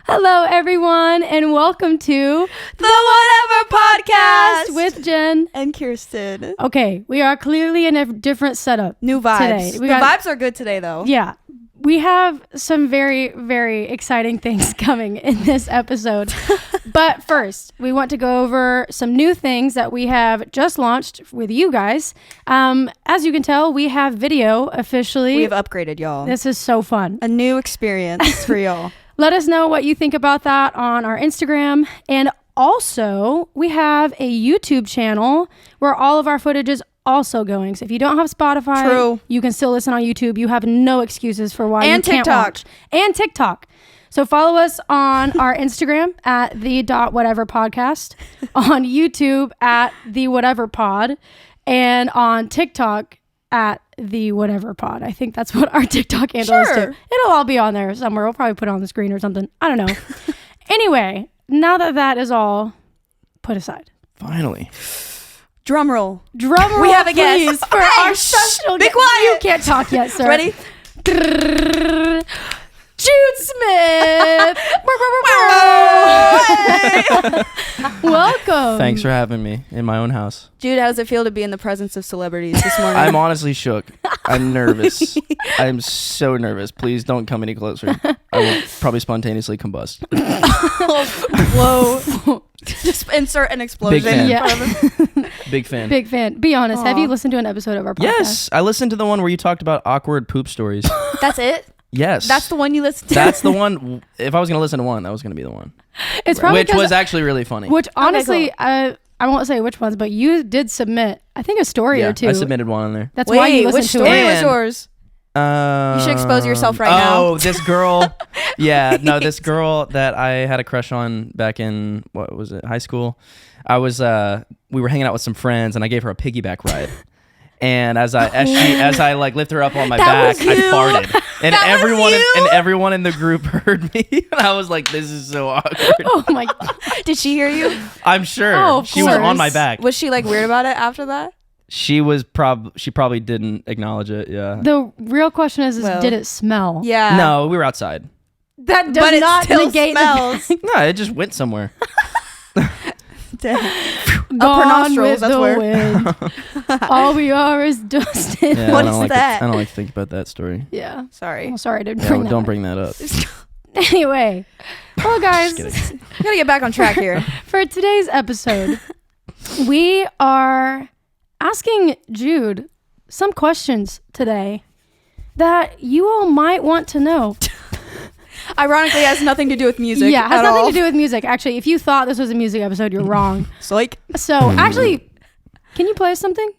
Hello, everyone, and welcome to the Whatever Podcast with Jen and Kirsten. Okay, we are clearly in a different setup. New vibes. Today. The vibes are good today, though. Yeah. We have some very, very exciting things coming in this episode. But first, we want to go over some new things that we have just launched with you guys. As you can tell, we have video officially. We have upgraded, y'all. This is so fun. A new experience for y'all. Let us know what you think about that on our Instagram. And also, we have a YouTube channel where all of our footage is also going. So if you don't have Spotify, you can still listen on YouTube. You have no excuses for why you can't watch. And TikTok. So follow us on our Instagram at the.whateverpodcast, on YouTube at the.whateverpod, and on TikTok at the.whateverpod. I think that's what our TikTok handle is too. It'll all be on there somewhere. We'll probably put it on the screen or something. I don't know. Anyway, now that that is all put aside. Finally. Drum roll. We have a guest for our special guest. Be quiet. You can't talk yet, sir. Ready? Jude Smith. Welcome. Thanks for having me in my own house. Jude, how does it feel to be in the presence of celebrities this morning? I'm honestly shook. I'm nervous. I'm so nervous. Please don't come any closer. I will probably spontaneously combust. Whoa. Just insert an explosion. Big fan. Big fan. Be honest. Aww. Have you listened to an episode of our podcast? Yes. I listened to the one where you talked about awkward poop stories. That's it? Yes. That's the one you listened to? That's the one. If I was going to listen to one, that was going to be the one. It's probably which was actually really funny. Which honestly, I won't say which ones, but you did submit, I think, a story or two. I submitted one on there. That's why you listened which to story it. was yours? You should expose yourself right now. Oh, this girl. Yeah, no, this girl that I had a crush on back in, what was it, high school. We were hanging out with some friends, and I gave her a piggyback ride. And as I like lift her up on my back, I farted, and everyone in the group heard me, and I was like, "This is so awkward." Oh my God. Did she hear you? I'm sure. Oh, she was on my back. Was she like weird about it after that? She was she probably didn't acknowledge it. Yeah. The real question is did it smell? Yeah. No, we were outside. That does not negate smells. No, it just went somewhere. Up her nostrils, that's where. Wind. All we are is dust. Yeah, what is that? I don't like to think about that story. Yeah. Sorry. Well, sorry to bring that up. Anyway. Well, guys. Gotta get back on track here. For today's episode, we are asking Jude some questions today that you all might want to know. Ironically, it has nothing to do with music. Yeah, it has nothing to do with music. Actually, if you thought this was a music episode, you're wrong. Psych. So, actually, can you play us something?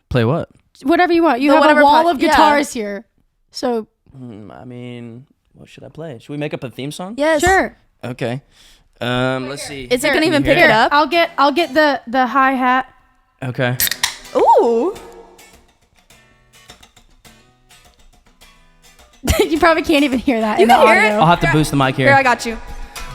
Play what? Whatever you want. You have a wall of guitars here. So, I mean, what should I play? Should we make up a theme song? Yes. Sure. Okay. Let's see. Is it gonna even pick it up? I'll get the hi-hat. Okay. Ooh. You probably can't even hear that. You can hear it. I'll have to boost the mic here. Here, I got you.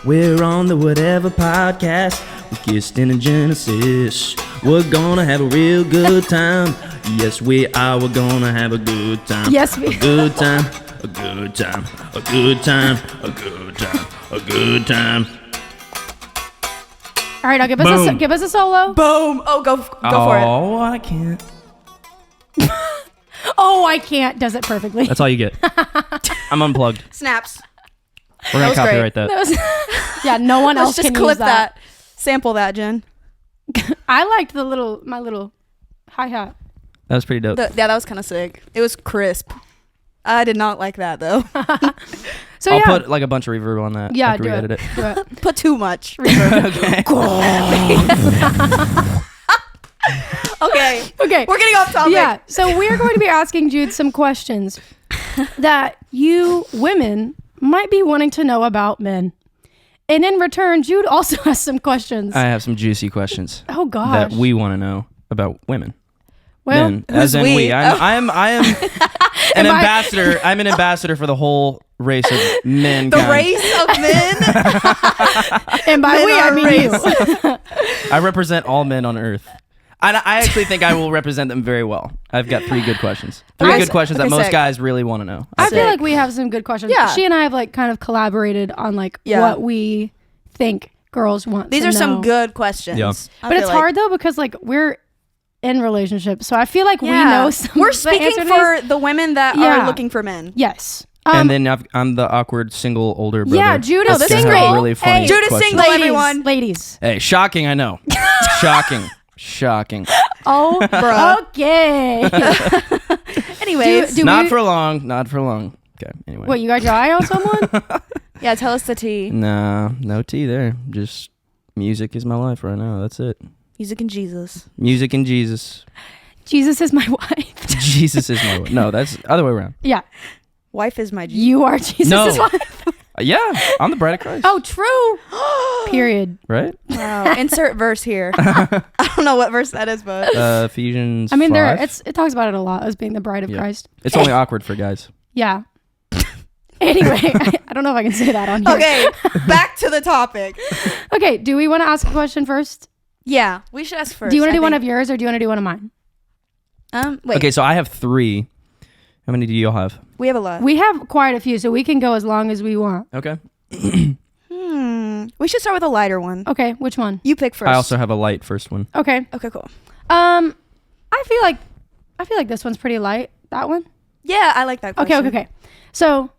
We're on the Whatever Podcast with Kirsten and Genesis. We're gonna have a real good time. Yes, we are. We're gonna have a good time. Yes, we are. A good time. A good time. A good time. A good time. A good time. All right, I'll give us a solo. Boom. Oh, go for it. Oh, I can't. Oh, I can't. Does it perfectly. That's all you get. I'm unplugged. Snaps. We're gonna copyright that. Yeah, no one else can use clip that. Sample that, Jen. I liked my little hi-hat. That was pretty dope. Yeah, that was kind of sick. It was crisp. I did not like that though. So I'll put like a bunch of reverb on that. Yeah, after we edit it. Do it. Put too much reverb. Okay. We're getting off topic. Yeah. So we're going to be asking Jude some questions that you women might be wanting to know about men. And in return, Jude also has some questions. I have some juicy questions. Oh gosh. That we want to know about women. Well, men, as in we. I am an ambassador. I'm an ambassador for the whole race of men. The race of men. And by we, I mean you. I represent all men on earth. I actually think I will represent them very well. I've got 3 good questions. 3 good questions that most guys really want to know. I feel like we have some good questions. Yeah. She and I have like kind of collaborated on like what we think girls want. These to are know. some good questions. Yeah. But it's hard though because like we're in relationships, so I feel like we know some. We're speaking for the women that are looking for men. Yes. And then I'm the awkward single older brother. Yeah, Jude is That's gonna single. have really funny Jude is questions. single, everyone. Ladies. Hey, shocking, I know. Shocking. Oh, bruh. Okay. Anyways. Not for long. Okay, anyway. What, you got your eye on someone? Yeah, tell us the tea. Nah, no tea there. Just music is my life right now. That's it. Music and Jesus. Music and Jesus. Jesus is my wife. Jesus is my wife. No, that's the other way around. Yeah. Wife is my Jesus. You are Jesus' wife. Yeah, I'm the bride of Christ. Oh, true. Period. Right? Wow. Insert verse here. I don't know what verse that is, but Ephesians. I mean, 5. it talks about it a lot as being the bride of Christ. It's only awkward for guys. Yeah. Anyway, I don't know if I can say that on here. okay, back to the topic. Okay, do we want to ask a question first? Yeah, we should ask first. Do you want to do one of yours or do you want to do one of mine? Wait. Okay, so I have 3. How many do you all have? We have a lot. We have quite a few, so we can go as long as we want. Okay. We should start with a lighter one. Okay, which one? You pick first. I also have a light first one. Okay. Okay, cool. I feel like this one's pretty light. That one? Yeah, I like that question. Okay. So,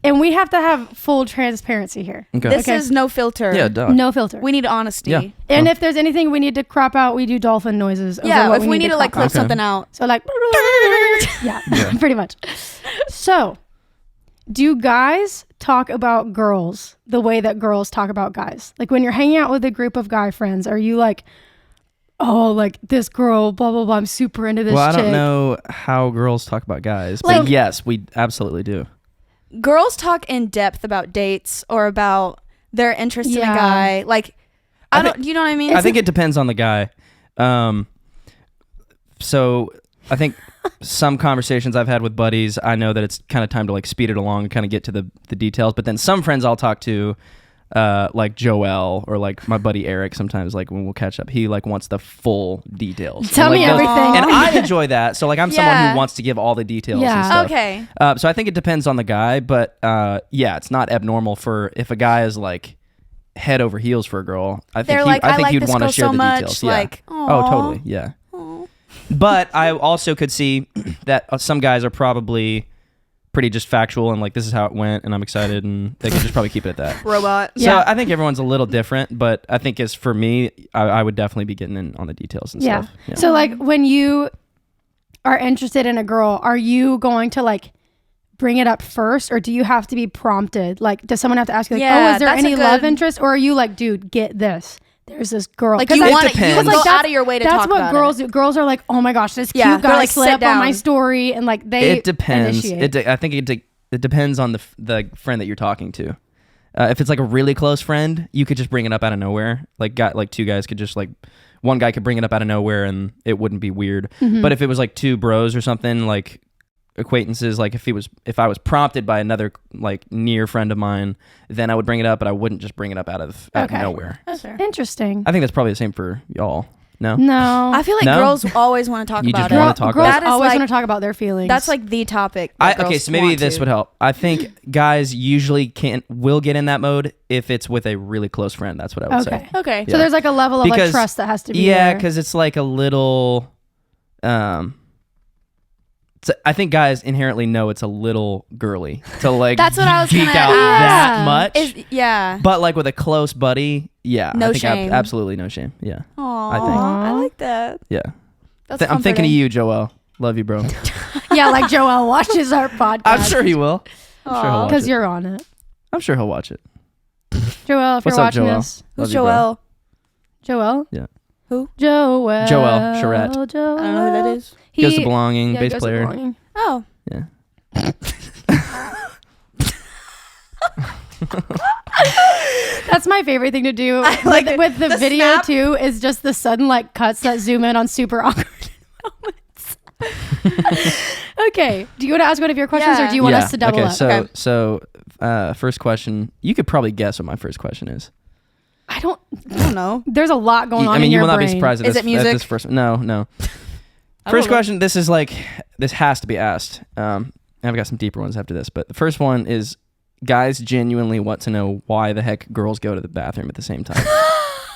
and we have to have full transparency here. Okay. This is no filter. Yeah, duh. No filter. We need honesty. Yeah. And if there's anything we need to crop out, we do dolphin noises. over Yeah, what if we need to like crop clip out. something out. So like, yeah, pretty much. So, do guys talk about girls the way that girls talk about guys? Like when you're hanging out with a group of guy friends, are you like, oh, like this girl, blah, blah, blah, I'm super into this Well, I chick. don't know how girls talk about guys, Like- but yes, we absolutely do. Girls talk in depth about dates or about their interest in a Yeah. guy. Like, you know what I mean? I think it depends on the guy. So I think some conversations I've had with buddies, I know that it's kind of time to like speed it along and kind of get to the details. But then some friends I'll talk to, like Joel or like my buddy Eric, sometimes like when we'll catch up, he like wants the full details. Tell And, me like, everything. And I enjoy that. So like I'm someone Yeah. who wants to give all the details. Yeah. And stuff. Okay. So I think it depends on the guy, but yeah, it's not abnormal for if a guy is like head over heels for a girl. I think They're like, I like he'd this want to girl share so the much, details. Yeah. like, oh, aw. totally, yeah. But I also could see that some guys are probably pretty just factual and like this is how it went, and I'm excited, and they could just probably keep it at that. Robot. So Yeah. I think everyone's a little different, but I think as for me, I would definitely be getting in on the details and stuff. Yeah. So like when you are interested in a girl, are you going to like bring it up first, or do you have to be prompted? Like, does someone have to ask you like, Yeah, oh, is there that's a any good- love interest, or are you like, dude, get this? There's this girl. Like 'Cause you it want to depends. go Like, out of your way to that's talk what about girls it. do. Girls are like, oh my gosh, this Yeah, cute they're guy like, slid sit up on my down. story, and like they It depends. initiate. I think it depends on the friend that you're talking to. If it's like a really close friend, you could just bring it up out of nowhere. Like two guys could just like, one guy could bring it up out of nowhere and it wouldn't be weird. Mm-hmm. But if it was like two bros or something, like acquaintances, like if I was prompted by another like near friend of mine, then I would bring it up, but I wouldn't just bring it up out of nowhere. Interesting. I think that's probably the same for y'all. No? No, I feel like No? girls always want to talk You about just it. wanna talk girls about That is always like- want to talk about their feelings. That's like the topic. that Okay, girls so maybe want this to. would help. I think guys usually will get in that mode if it's with a really close friend. That's what I would okay. say. Okay. So Yeah. there's like a level of like Because- trust that has to be Yeah, there. because it's like a little. I think guys inherently know it's a little girly to like That's what I was geek gonna out ask. that much. Yeah. But like with a close buddy, yeah, No I think shame. absolutely no shame. Yeah, Aww, I think. I like that. yeah. That's I'm thinking of comforting. you, Joel. Love you, bro. Yeah, like Joel watches our podcast. I'm sure he will. I'm sure he'll watch because it. you're on it. I'm sure he'll watch it. Joel, if What's you're up, watching Joel? this, Love Who's you, bro. Joel? Joel. Joel. Joel. Charette. Joel. I don't know who that is. He goes to Belonging, yeah, he bass goes to player. Belonging. Oh. Yeah. That's my favorite thing to do like with the the video snap. too. Is just the sudden like cuts that zoom in on super awkward moments. Okay, do you want to ask one of your questions, or do you want us to double okay, up? So, so first question. You could probably guess what my first question is. I don't know. There's a lot going on. I mean, in you your will not be brain. surprised at Is this. it music? At this first, no. First question. This has to be asked. I've got some deeper ones after this, but the first one is: guys genuinely want to know why the heck girls go to the bathroom at the same time.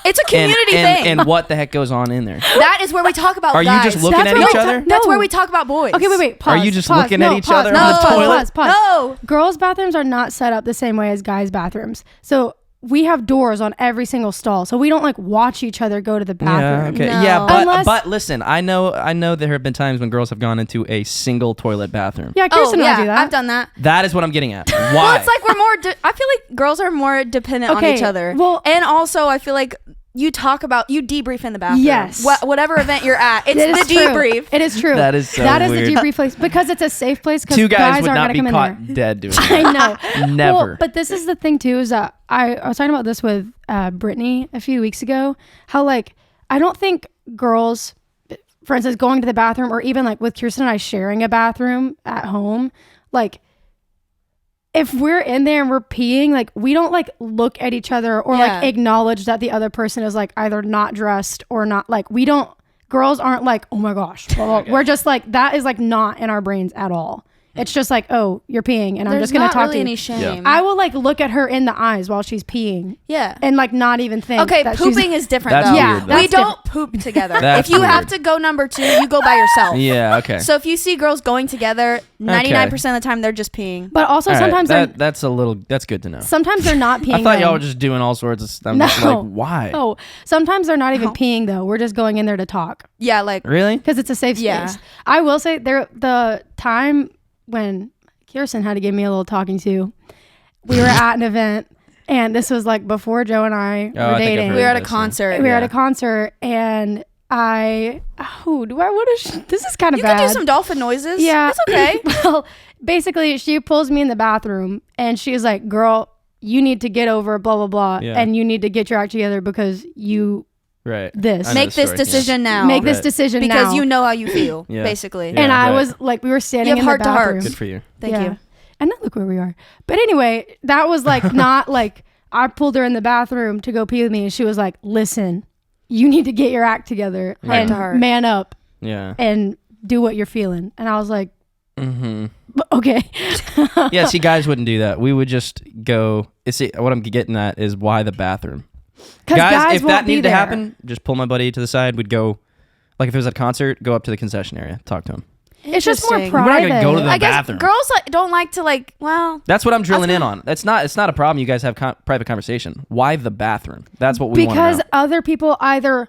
It's a community thing. And what the heck goes on in there? That is where we talk about Are guys. you just looking at each other? That's where we talk about boys. Okay, wait. Pause. Are you just pause, looking no, at each pause, other no, on the pause, toilet? Pause. No. Girls' bathrooms are not set up the same way as guys' bathrooms. So we have doors on every single stall. So we don't like watch each other go to the bathroom. Yeah, okay. No. Yeah, but listen, I know there have been times when girls have gone into a single toilet bathroom. Yeah, Kirsten and I do that. I've done that. That is what I'm getting at. Why? Well, it's like we're more. I feel like girls are more dependent on each other. Well, and also I feel like you debrief in the bathroom. Yes. Whatever event you're at, it's It is the true. debrief. It is true. That is so That is weird. the debrief place because it's a safe place. Two guys would aren't not gonna be come in caught there. dead doing I that. know. Never. Well, but this is the thing too, is that I was talking about this with Brittany a few weeks ago, how like I don't think girls, for instance, going to the bathroom or even like with Kirsten and I sharing a bathroom at home, like if we're in there and we're peeing, like we don't like look at each other or like acknowledge that the other person is like either not dressed or not, like we don't, girls aren't like, oh my gosh. Well, we're just like, that is like not in our brains at all. It's just like, oh, you're peeing and I'm just going to talk to you. There's not really any shame. I will like look at her in the eyes while she's peeing. Yeah. And like not even think. Okay, that pooping is different That's though. weird, though. We don't poop together. That's if you have weird. to go number 2, you go by yourself. Yeah, okay. So if you see girls going together, 99% of the time they're just peeing. But also All right, sometimes that's good to know. sometimes they're not peeing. I thought though. y'all were just doing all sorts of stuff. I'm just like, why? Oh, sometimes they're not even peeing though. We're just going in there to talk Yeah, like Really? because it's a safe space. Yeah. I will say the time when Kirsten had to give me a little talking to, we were at an event and this was like before Joe and I I were think I've dating. heard we were at a this, concert. We were at a concert and do I want to this is kind of You bad. can do some dolphin noises. Yeah. It's okay. Well, basically she pulls me in the bathroom and she's like, girl, you need to get over blah blah blah Yeah. and you need to get your act together because you Right. this I know Make the this story, yeah. decision now. make this Right. decision because now. you know how you feel, Yeah. basically. Yeah. And I right. was like, we were standing You in have the heart to bathroom. heart. Good for you. Thank Yeah. you. And then look where we are. But anyway, that was like not like I pulled her in the bathroom to go pee with me and she was like, listen, you need to get your act together Heart and to heart. man up Yeah. and do what you're feeling. And I was like, Mm-hmm. okay. Yeah, see, guys wouldn't do that. We would just go. See, what I'm getting at is why the bathroom. Guys if won't that be needed to there. happen, just pull my buddy to the side. We'd go, like if it was at a concert, go up to the concession area, talk to him. It's just more Interesting. private. We're not gonna go to the I guess bathroom. girls don't like to like. Well, That's what I'm drilling in on. It's not a problem. You guys have private conversation. Why the bathroom? That's what we want to know. because other people either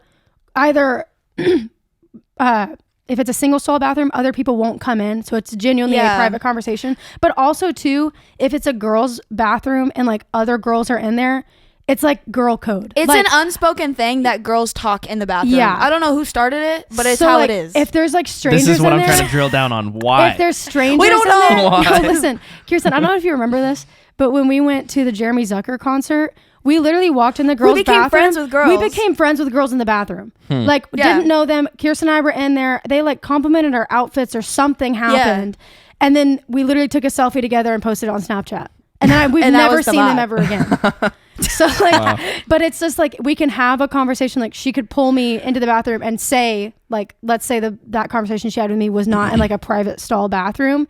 if it's a single stall bathroom, other people won't come in, so it's genuinely a Yeah. private conversation. But also too, if it's a girl's bathroom and like other girls are in there, it's like girl code. it's like, an unspoken thing that girls talk in the bathroom. Yeah. I don't know who started it, but it's so, how like, it is. If there's like strangers This is what in I'm there, trying to drill down on. Why? if there's strangers We don't in know there, why. no, listen, Kirsten, I don't know if you remember this, but when we went to the Jeremy Zucker concert, we literally walked in the girls' became bathroom. friends with girls. We became friends with girls in the bathroom. Like, Yeah. didn't know them. Kirsten and I were in there. They like complimented our outfits or something happened. And then we literally took a selfie together and posted it on Snapchat. And then we've And that never was the seen them vibe. ever again. So like, but it's just like, we can have a conversation. Like she could pull me into the bathroom and say, like, let's say that conversation she had with me was not in like a private stall bathroom.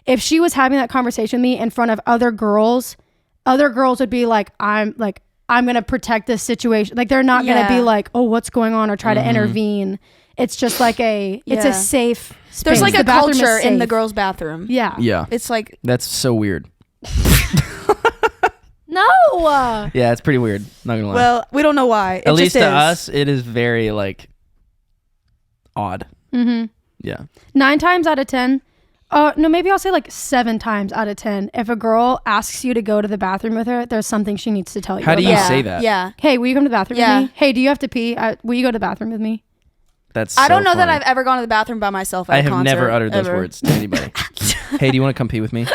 If she was having that conversation with me in front of other girls would be like, I'm going to protect this situation. Like they're not going to be Yeah. like, oh, what's going on or try to intervene. It's just like it's Yeah. a safe space. There's like The a bathroom is culture in the safe. girls' bathroom. Yeah. yeah, It's like that's so weird. No. Yeah, it's pretty weird. Not gonna lie. well, we don't know why. It At least just to is. us, it is very like odd. Mm-hmm. Yeah. 9 times out of 10. No, maybe I'll say like 7 times out of 10. If a girl asks you to go to the bathroom with her, there's something she needs to tell you. How do you about. say that? Yeah. Hey, will you come to the bathroom Yeah. with me? Hey, do you have to pee? Will you go to the bathroom with me? That's. I don't so know that funny. I've ever gone to the bathroom by myself at I a have concert, never uttered those ever. words to anybody. Hey, do you want to come pee with me?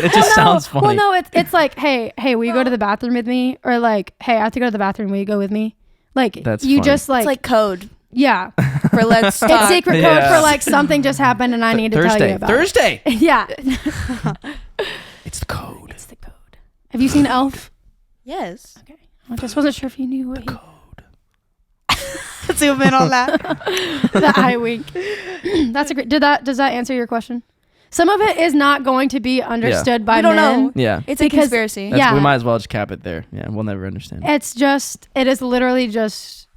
It just sounds funny. Well, no, it's like, hey, will you go to the bathroom with me? Or like, hey, I have to go to the bathroom. Will you go with me? Like, That's you funny. just It's like code yeah. for let's talk. It's secret code Yeah. for like something just happened and I need to tell you about Thursday. it. Yeah. It's the code. It's the code. Have you seen Elf? Yes. Okay. I just wasn't sure if you knew what Zoom in on that. the eye wink. That's a great. Does that answer your question? Some of it is not going to be understood by we don't men. know. Yeah. It's a conspiracy. We might as well just cap it there. Yeah, we'll never understand. It is literally just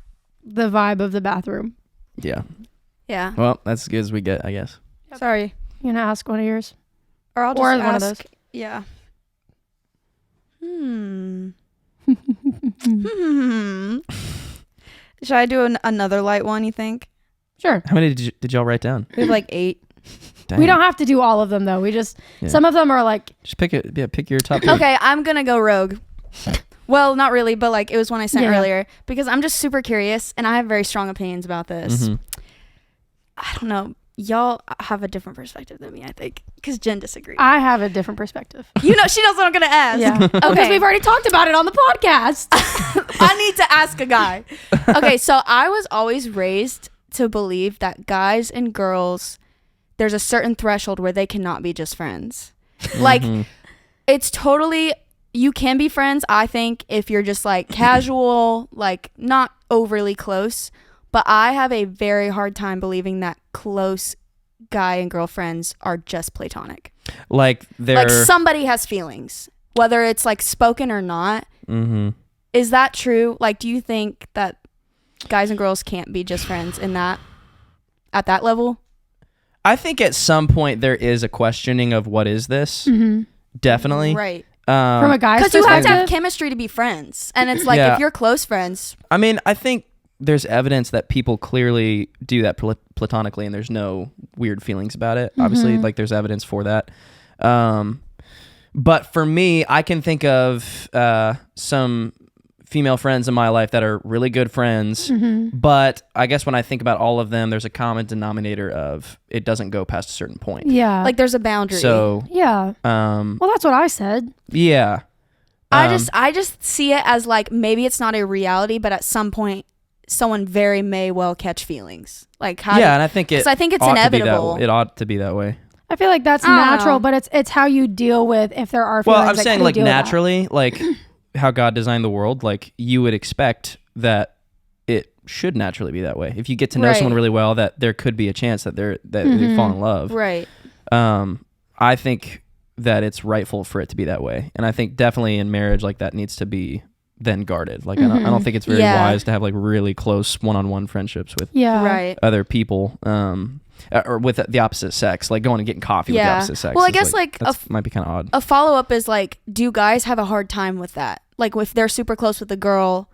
the vibe of the bathroom. Yeah. Yeah. Well, that's as good as we get, I guess. Sorry. You gonna ask one of yours? Or I'll just Or ask. one of those. Yeah. Should I do another light one, you think? Sure. How many did y'all write down? We have like 8. Dang. We don't have to do all of them though. We just some of them are like. Just pick it. Yeah, pick your top 3. Okay, I'm gonna go rogue. Well, not really, but like it was one I sent Yeah. earlier because I'm just super curious and I have very strong opinions about this. Mhm. I don't know. Y'all have a different perspective than me, I think, because Jen disagrees. I have a different perspective. You know, she knows what I'm gonna ask. Yeah. Because Okay. we've already talked about it on the podcast. I need to ask a guy. Okay, so I was always raised to believe that guys and girls, there's a certain threshold where they cannot be just friends. Like, it's totally, you can be friends, I think, if you're just like casual, like not overly close. But I have a very hard time believing that close guy and girl friends are just platonic. Like they're Like somebody has feelings, whether it's like spoken or not. Mm-hmm. Is that true? Like, do you think that guys and girls can't be just friends at that level? I think at some point there is a questioning of what is this. Definitely. Right. From a guy's Because you have to have perspective. chemistry to be friends. And it's like, Yeah. if you're close friends. I mean, I think there's evidence that people clearly do that platonically and there's no weird feelings about it. Obviously, like there's evidence for that. But for me, I can think of some female friends in my life that are really good friends. But I guess when I think about all of them, there's a common denominator of it doesn't go past a certain point. Yeah. Like, there's a boundary. So, yeah. Well, that's what I said. yeah. I just see it as like, maybe it's not a reality, but at some point, someone very may well catch feelings. Like, how and I think I think it's inevitable. It ought to be that way. I feel like that's I don't natural, know. but it's how you deal with if there are feelings. Well, I'm saying how like you deal with that. naturally, like how God designed the world, like you would expect that it should naturally be that way. If you get to know Right. someone really well, that there could be a chance that they fall in love. Right. I think that it's rightful for it to be that way, and I think definitely in marriage, like that needs to be then guarded. Like I don't think it's very wise to have like really close one-on-one friendships with Right. other people. Or with the opposite sex, like going and getting coffee with the opposite sex. Well, I is, guess like might be kind of odd. a follow-up is like, do guys have a hard time with that? Like, if they're super close with a girl,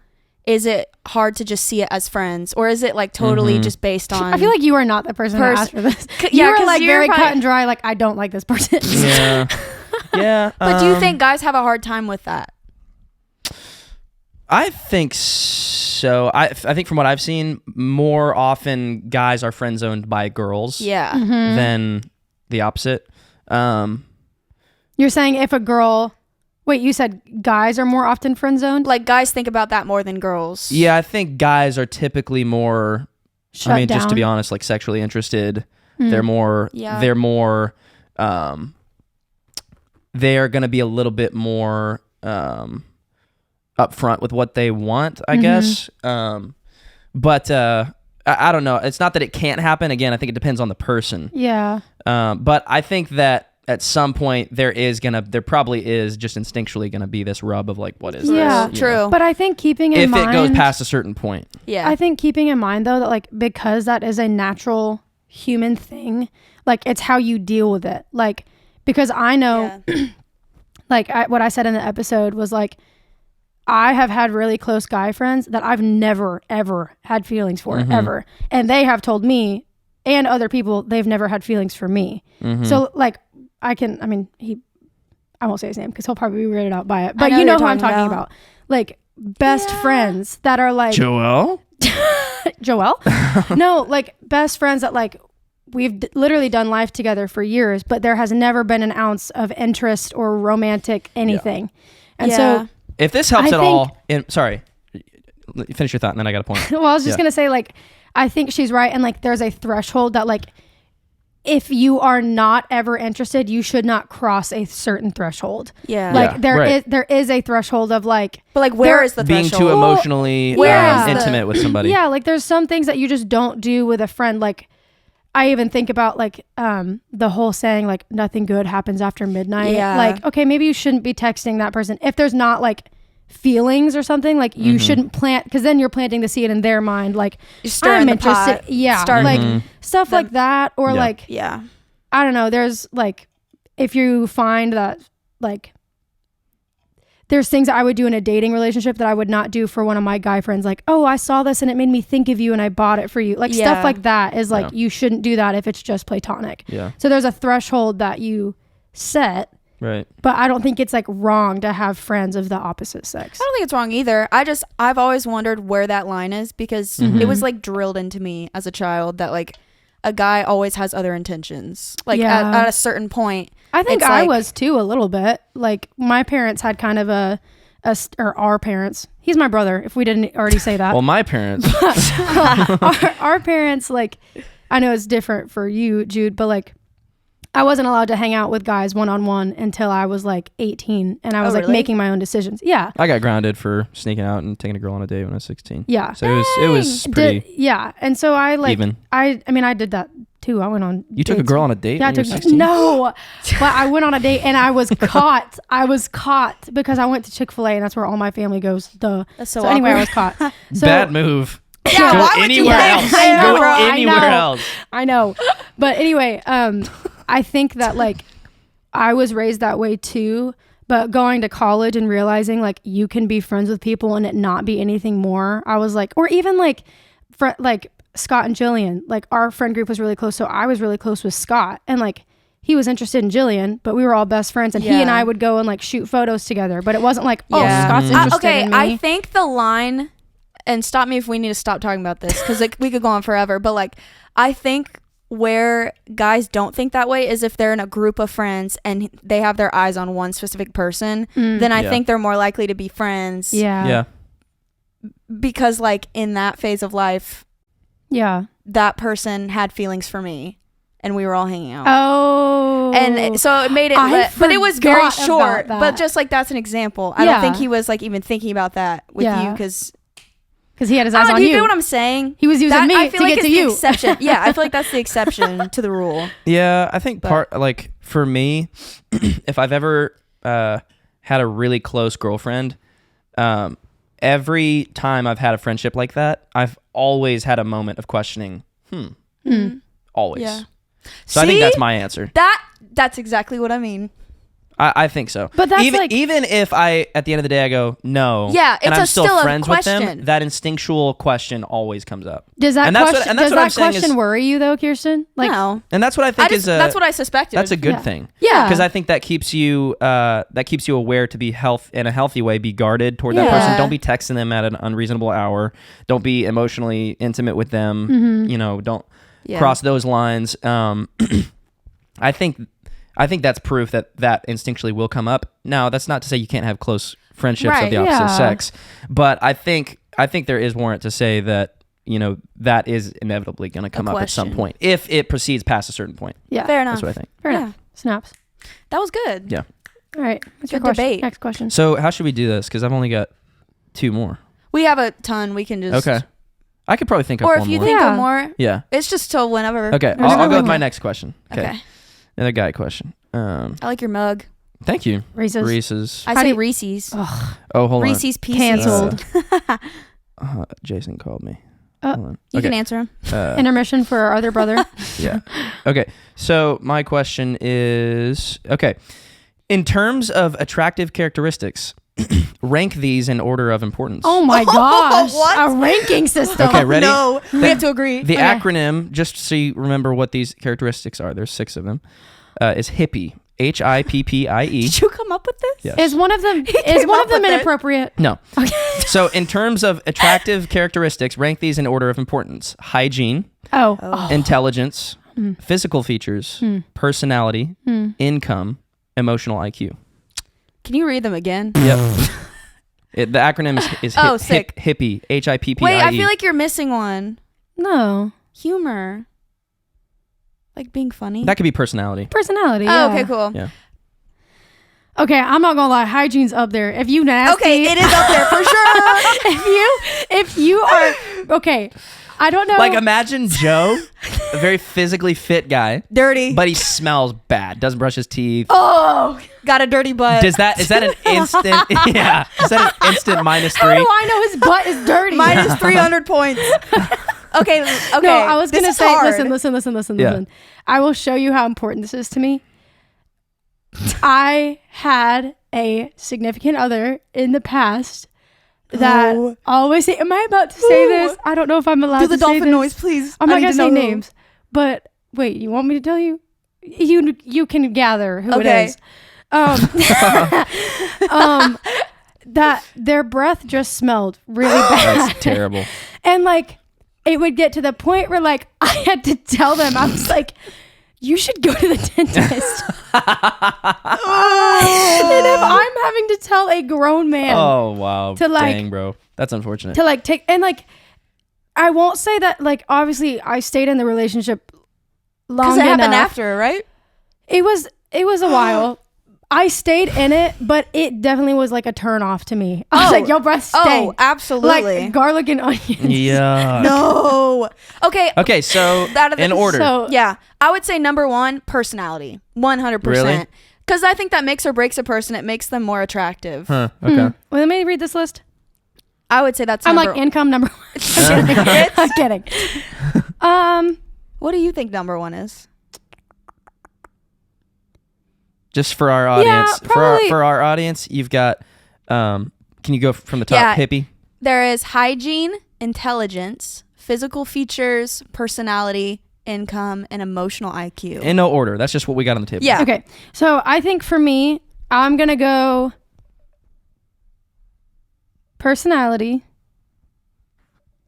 is it hard to just see it as friends, or is it like totally just based on? I feel like you are not the person to ask for this. Yeah, you are 'cause like you're very probably- cut and dry. Like, I don't like this person. Yeah. Yeah. But do you think guys have a hard time with that? I think so. I think from what I've seen, more often guys are friend zoned by girls Yeah. than the opposite. You're saying if a girl... Wait, you said guys are more often friend zoned? Like, guys think about that more than girls. Yeah, I think guys are typically more. Shut down. Just to be honest, like sexually interested. They're more. Yeah. They're more. They are going to be a little bit more upfront with what they want, I guess. But I don't know. It's not that it can't happen. Again, I think it depends on the person. Yeah. But I think that at some point there probably is just instinctually gonna be this rub of like, what is Yeah. this? You True. know? But I think keeping in If mind... it goes past a certain point. Yeah. I think keeping in mind, though, that like because that is a natural human thing, like it's how you deal with it. Like, because I know, like what I said in the episode was like, I have had really close guy friends that I've never, ever had feelings for, ever. And they have told me and other people they've never had feelings for me. So like, I won't say his name because he'll probably be weirded out by it. But you know who I'm talking about. Like best friends that are like... Joel? Joel? No, like best friends that like we've literally done life together for years, but there has never been an ounce of interest or romantic anything. And so... If this helps I at all... Sorry. Finish your thought and then I got a point. Well, I was just going to say, like, I think she's right. And like, there's a threshold that like, if you are not ever interested, you should not cross a certain threshold. Yeah. Like Yeah, there is a threshold of like, but like, where is the being threshold? too emotionally intimate with somebody. Yeah, like there's some things that you just don't do with a friend. Like I even think about like the whole saying like nothing good happens after midnight. Yeah. Like, okay, maybe you shouldn't be texting that person if there's not like feelings or something. Like you shouldn't plant, because then you're planting the seed in their mind. Like I'm interested. Yeah, like stuff like that, or like I don't know. There's like if you find that like there's things that I would do in a dating relationship that I would not do for one of my guy friends. Like, oh, I saw this and it made me think of you and I bought it for you. Like stuff like that is like, you shouldn't do that if it's just platonic. Yeah. So there's a threshold that you set. Right. But I don't think it's like wrong to have friends of the opposite sex. I don't think it's wrong either. I've always wondered where that line is, because it was like drilled into me as a child that like a guy always has other intentions. Like at a certain point. I think I was too, a little bit. Like my parents had kind of or our parents. He's my brother, if we didn't already say that. Well, my parents. our parents, like, I know it's different for you, Jude, but like I wasn't allowed to hang out with guys one-on-one until I was like 18, and I was like making my own decisions. Yeah. I got grounded for sneaking out and taking a girl on a date when I was 16. Yeah. So it was pretty and so I like even. I mean I did that too. I went on You took a girl on a date when you were 16? No. But I went on a date and I was caught. I was caught because I went to Chick-fil-A, and that's where all my family goes. Duh. That's so anyway, awkward. I was caught. So, bad move. Yeah, Go why would you anywhere else. I know, Go I anywhere know. else. I know. But anyway, I think that like I was raised that way too, but going to college and realizing like you can be friends with people and it not be anything more. I was like, or even like like Scott and Jillian, like our friend group was really close. So I was really close with Scott, and like he was interested in Jillian, but we were all best friends, and he and I would go and like shoot photos together, but it wasn't like, oh, Scott's interested in me. I think the line, and stop me if we need to stop talking about this, because like we could go on forever, but like I think where guys don't think that way is if they're in a group of friends and they have their eyes on one specific person, then I think they're more likely to be friends. Yeah. Because like in that phase of life, that person had feelings for me and we were all hanging out. Oh. And so it made it, but it was very short, but just like that's an example. I don't think he was like even thinking about that with you, because he had his eyes on you. You know what I'm saying? He was using me to get to you. Exception. Yeah, I feel like that's the exception to the rule. Yeah, I think like for me, if I've ever had a really close girlfriend, every time I've had a friendship like that, I've always had a moment of questioning. Always. Yeah. So I think that's my answer. That's exactly what I mean. I think so. But that's even if I, at the end of the day, I go, no. Yeah, and I'm still friends with question. them, that instinctual question always comes up. Does that question worry you though, Kirsten? Like, no. And that's what I think that's what I suspected. That's a good thing. Yeah. Because I think that keeps you aware to be in a healthy way, be guarded toward that person. Don't be texting them at an unreasonable hour. Don't be emotionally intimate with them. You know, don't cross those lines. I think that's proof that instinctually will come up. Now, that's not to say you can't have close friendships of the opposite sex, but I think there is warrant to say that, you know, that is inevitably going to come up at some point if it proceeds past a certain point. Yeah, fair enough. That's what I think. Fair enough. Snaps. That was good. Yeah. All right. What's your debate? Next question. So how should we do this? Because I've only got 2 more. We have a ton. We can just I could probably think of one more. Or if you think of more, yeah, it's just till whenever. Okay, I'll go with my next question. Okay. Another guy question. I like your mug. Thank you. Reese's. I say Reese's. Oh, hold Reese's on. Pieces. Canceled. Jason called me. You can answer him. Intermission for our other brother. Yeah. Okay. So my question is, in terms of attractive characteristics, rank these in order of importance. Oh my gosh. What? A ranking system. Okay, ready? No, we have to agree. The acronym, just so you remember what these characteristics are, there's 6 of them, is HIPPIE. HIPPIE. Did you come up with this? Yes. Is one of them inappropriate? No. Okay. So in terms of attractive characteristics, rank these in order of importance. Hygiene. Intelligence. Physical features. Personality. Income. Emotional IQ. Can you read them again? Yep. The acronym is sick. HIPPIE. HIPPIE. Wait, I feel like you're missing one. No. Humor. Like being funny? That could be personality. Personality. Oh, yeah. okay, cool. Yeah. Okay, I'm not gonna lie. Hygiene's up there. If you nasty, Okay, it is up there for sure. if you are okay, I don't know. Like imagine Joe, a very physically fit guy, Dirty. but he smells bad. Doesn't brush his teeth. Oh, got a dirty butt. Is that an instant? Yeah. Is that an instant -3? How do I know his butt is dirty? Minus 300 points. Okay. No, I was this gonna is say, hard. listen. I will show you how important this is to me. I had a significant other in the past that always say, am I about to say this? I don't know if I'm allowed to say this. Do the dolphin noise, please. I'm not gonna say names. But wait, you want me to tell you? You can gather who it is. That their breath just smelled really bad. That's terrible. And like it would get to the point where like I had to tell them, I was like, you should go to the dentist. And if I'm having to tell a grown man Oh wow. to like Dang, bro. That's unfortunate. to like take, and like I won't say that, like obviously I stayed in the relationship long Because it enough. happened after, right? It was a while. I stayed in it, but it definitely was like a turn off to me. I was like, your breath stank. Oh, absolutely. Like garlic and onions. Yeah. No. Okay. Okay, so in order. So Yeah. I would say number 1, personality. 100%. Really? Because I think that makes or breaks a person. It makes them more attractive. Huh. Okay. well, let me read this list. I would say that's I'm number like income number 1. I'm kidding. What do you think number 1 is? Just for our audience, probably. for our audience, you've got. Can you go from the top, Yeah. hippie? There is hygiene, intelligence, physical features, personality, income, and emotional IQ. In no order. That's just what we got on the table. Yeah. Okay. So I think for me, I'm going to go personality.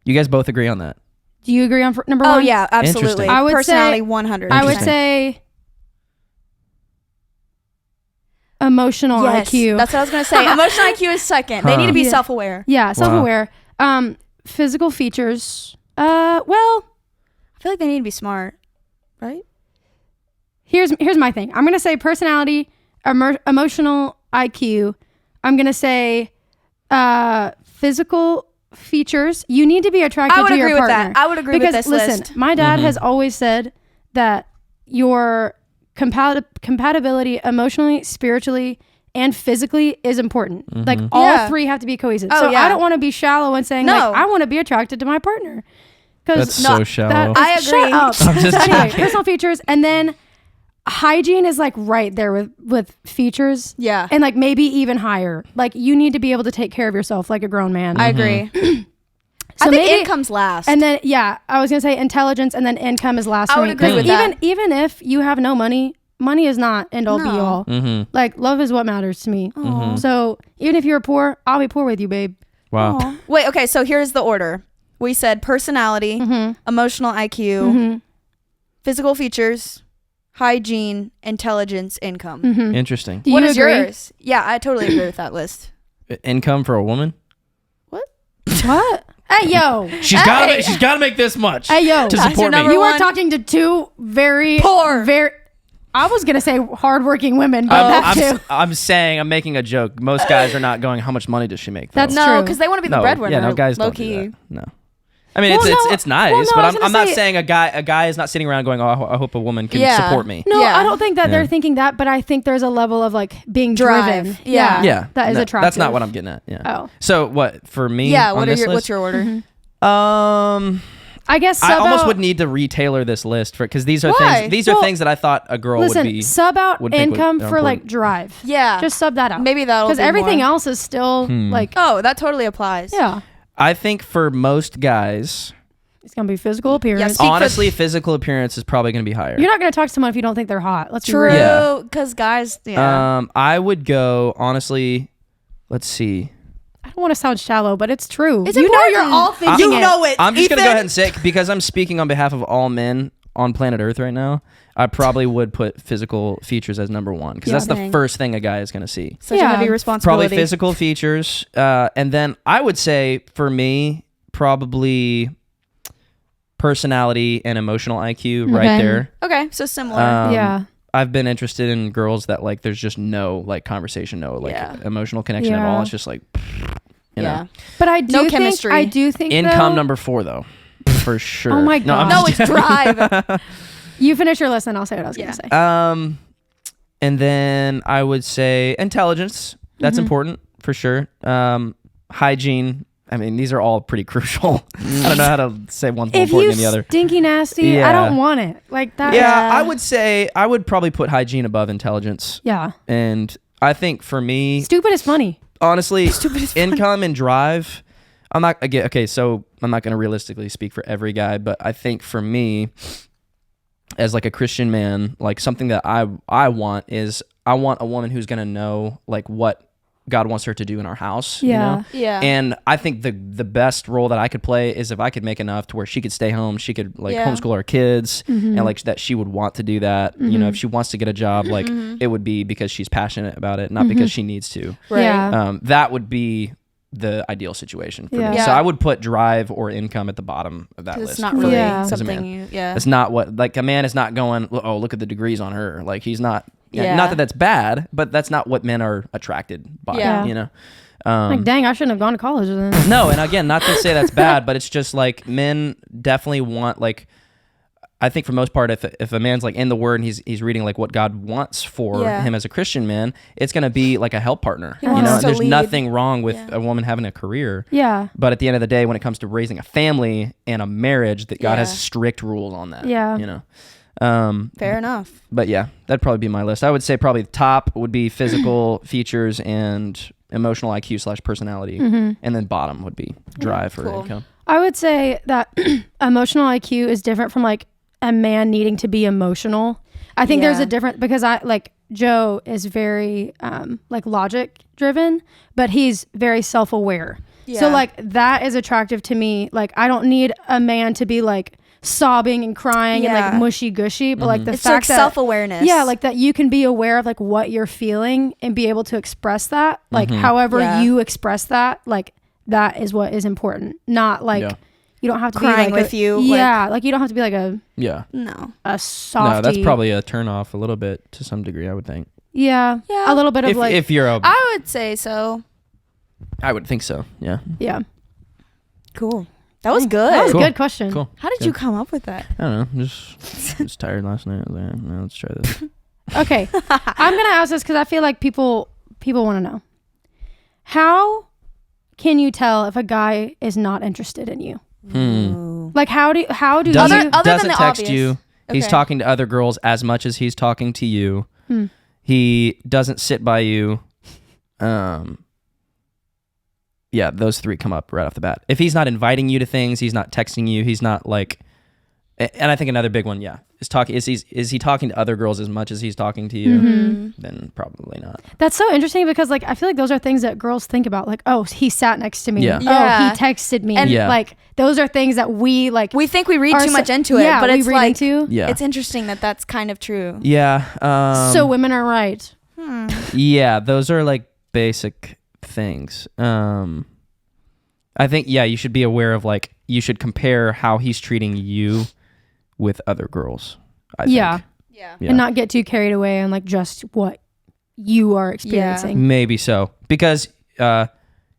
You guys both agree on that. Do you agree on number 1? Oh, yeah, absolutely. Interesting. I would personality, say- 100. I would say emotional yes, IQ. that's what I was going to say. Emotional IQ is second. They need to be Yeah. self-aware. Yeah, self-aware. Physical features. Well, I feel like they need to be smart, right? here's my thing. I'm going to say personality, emotional IQ. I'm going to say physical features. You need to be attracted I would to your agree with partner. that. I would agree with this listen, list. my dad has always said that your compatibility emotionally, spiritually, and physically is important. Like all 3 have to be cohesive. Oh, So yeah. I don't want to be shallow and saying No. like I want to be attracted to my partner. That's so shallow. I agree. Shut up. I'm just Anyway, joking. personal features, and then hygiene is like right there with features. Yeah. And like maybe even higher. Like you need to be able to take care of yourself like a grown man. I agree. So I think maybe- income's last. And then I was gonna say intelligence, and then income is last. I for would me. agree 'Cause with even that. even if you have no money, money is not end all be No. all. Mm-hmm. Like love is what matters to me. So even if you're poor, I'll be poor with you, babe. Wow. Aw. Wait, okay, so here's the order. We said personality, emotional IQ, physical features, hygiene, intelligence, income. Interesting. Do What you is agree? yours? Yeah, I totally agree with that list. Income for a woman? What? Hey yo. She's got to make this much. Hey yo. to That's your support me. number You are one. talking to 2 very Poor. very. I was gonna say hardworking women, but that too. I'm saying, I'm making a joke. Most guys are not going, how much money does she make? Though? That's No, true. because they want to be the no, breadwinner. yeah, no, guys low don't key. do that. No. I mean, Well, it's nice, well, no, I but was gonna I'm not say- saying a guy is not sitting around going, oh, I hope a woman can Yeah. support me. No, Yeah. I don't think that Yeah. they're thinking that, but I think there's a level of like being Drive. driven. Yeah. Yeah, that is no, attractive. That's not what I'm getting at. Yeah. Oh. So what for me? Yeah, on this what's list? your order? I guess I sub almost out, would need to retailer this list for because these are Why? things. These are Well, things that I thought a girl listen, would be. sub out would think income are for like important. drive. Yeah. Just sub that out. Maybe that'll because be everything more. else is still like Oh, that totally applies. yeah. I think for most guys, It's gonna be physical appearance. Speak for- honestly, physical appearance is probably going to be higher. You're not gonna talk to someone if you don't think they're hot. Let's be True. real. Yeah. Because guys, yeah. I would go honestly. Let's see. I don't want to sound shallow, but it's true. It's you know important. you're all thinking You it. know it. I'm just gonna go Ethan. ahead and say because I'm speaking on behalf of all men on planet Earth right now. I probably would put physical features as number one because Yeah, that's the dang. first thing a guy is gonna see. Such Yeah. a heavy responsibility. Probably physical features, and then I would say for me probably personality and emotional IQ Okay. right there. Okay, so similar. Yeah. I've been interested in girls that like there's just no like conversation, no like emotional connection at all. Yeah. It's just like, you know. But I do No think, chemistry. I do think Income though, number 4 though, for sure. Oh my No, I'm God. No, it's drive. you finish your list and I'll say what I was going to say. And then I would say intelligence. That's important for sure. Hygiene. I mean, these are all pretty crucial. I don't know how to say one's more If important you than the other. stinky nasty, I Yeah. don't want it. Like that. Yeah, I would say I would probably put hygiene above intelligence. Yeah. And I think for me, Stupid is funny. honestly, income and drive. I'm not again. Okay, so I'm not going to realistically speak for every guy, but I think for me, as like a Christian man, like something that I want is I want a woman who's going to know like what God wants her to do in our house. Yeah. You know? Yeah. And I think the best role that I could play is if I could make enough to where she could stay home, she could like homeschool our kids, and like that she would want to do that. You know, if she wants to get a job, like it would be because she's passionate about it, not because she needs to. Right. Yeah. That would be the ideal situation for me. Yeah. So I would put drive or income at the bottom of that 'Cause list. it's not for really me Yeah. as a something man. you. Yeah. It's not what like a man is not going. Oh, look at the degrees on her. Like he's not. Yeah. Not that that's bad, but that's not what men are attracted by. Yeah. You know. Like, dang, I shouldn't have gone to college then. No, and again, not to say that's bad, but it's just like men definitely want like. I think for most part, if a man's like in the Word and he's reading like what God wants for him as a Christian man, it's gonna be like a help partner. He You wants know, to there's lead. nothing wrong with a woman having a career. Yeah. But at the end of the day, when it comes to raising a family and a marriage, that God has Yeah. strict rules on that. Yeah. You know. Fair enough. But yeah, that'd probably be my list. I would say probably the top would be physical features and emotional IQ / personality, and then bottom would be drive or Cool. income. I would say that emotional IQ is different from like a man needing to be emotional. I think there's Yeah. a different, because I like Joe is very like logic driven, but he's very self-aware. So Yeah. like that is attractive to me. Like I don't need a man to be like sobbing and crying and like Yeah. mushy gushy, but like the It's like fact that self-awareness. yeah, like that you can be aware of like what you're feeling and be able to express that, like however Yeah. you express that, like that is what is important. Not like Yeah. you don't have to Crying be like with you, Yeah, like you don't have to be like Yeah. No. a softie. No, that's probably a turn off a little bit to some degree, I would think. yeah, Yeah. a little bit of like If you're a, I would say so. I would think so. Yeah. yeah. Cool. That was good. That was Cool. a good question. Cool. How did you come up with that? I don't know. Just tired last night. I was like, "No, let's try this. Okay, I'm gonna ask this because I feel like people want to know. How can you tell if a guy is not interested in you? Like how do Doesn't, you Other than doesn't the text obvious. you. He's Okay. talking to other girls as much as he's talking to you. He doesn't sit by you. Yeah, those 3 come up right off the bat. If he's not inviting you to things, he's not texting you, he's not like, and I think another big one, is he talking to other girls as much as he's talking to you? Then probably not. That's so interesting because like I feel like those are things that girls think about, like, oh, he sat next to me. Yeah. Oh, Yeah. he texted me. And- Yeah. like those are things that we like We think we read are too so- much into it, yeah, but we it's read like into. Yeah. it's interesting that that's kind of true. Yeah. So women are right. Yeah, those are like basic things. I think, yeah, you should be aware of like, you should compare how he's treating you with other girls. I think. Yeah. Yeah. Yeah. And not get too carried away on like just what you are experiencing. Maybe so. Because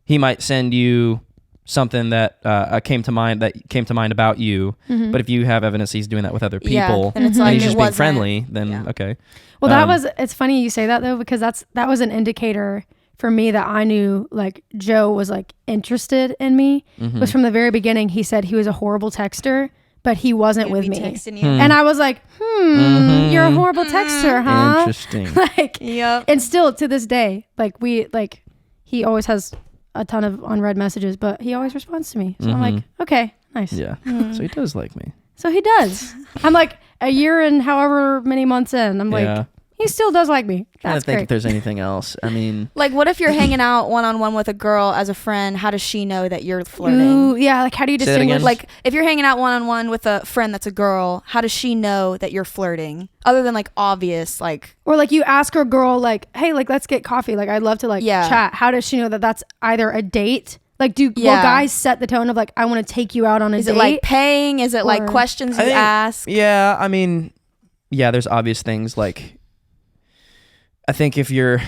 he might send you something that came to mind about you, but if you have evidence he's doing that with other people, Yeah, then it's and like he's it just being wasn't- friendly, then yeah. okay. Well, it's funny you say that though, because that was an indicator for me that I knew like Joe was like interested in me. Was from the very beginning. He said he was a horrible texter, but he wasn't with me. Texting you. And I was like, you're a horrible texter, huh? Interesting. Like, Yep. and still to this day, like he always has a ton of unread messages, but he always responds to me. So I'm like, okay, nice. Yeah. So he does like me. So he does. I'm like a year and however many months in. I'm like, Yeah. he still does like me. I That's think great. if there's anything else. I mean, Like, what if you're hanging out one-on-one with a girl as a friend? How does she know that you're flirting? Ooh, yeah. Like, how do you Say that distinguish? again? Like, if you're hanging out one-on-one with a friend that's a girl, how does she know that you're flirting? Other than like obvious, like, or like you ask a girl, like, hey, like let's get coffee. Like I'd love to like Yeah. chat. How does she know that that's either a date Like, will guys set the tone of like, I want to take you out on a date? Is it like paying? Is it like questions you ask? Yeah, I mean, yeah, there's obvious things like, I think if you're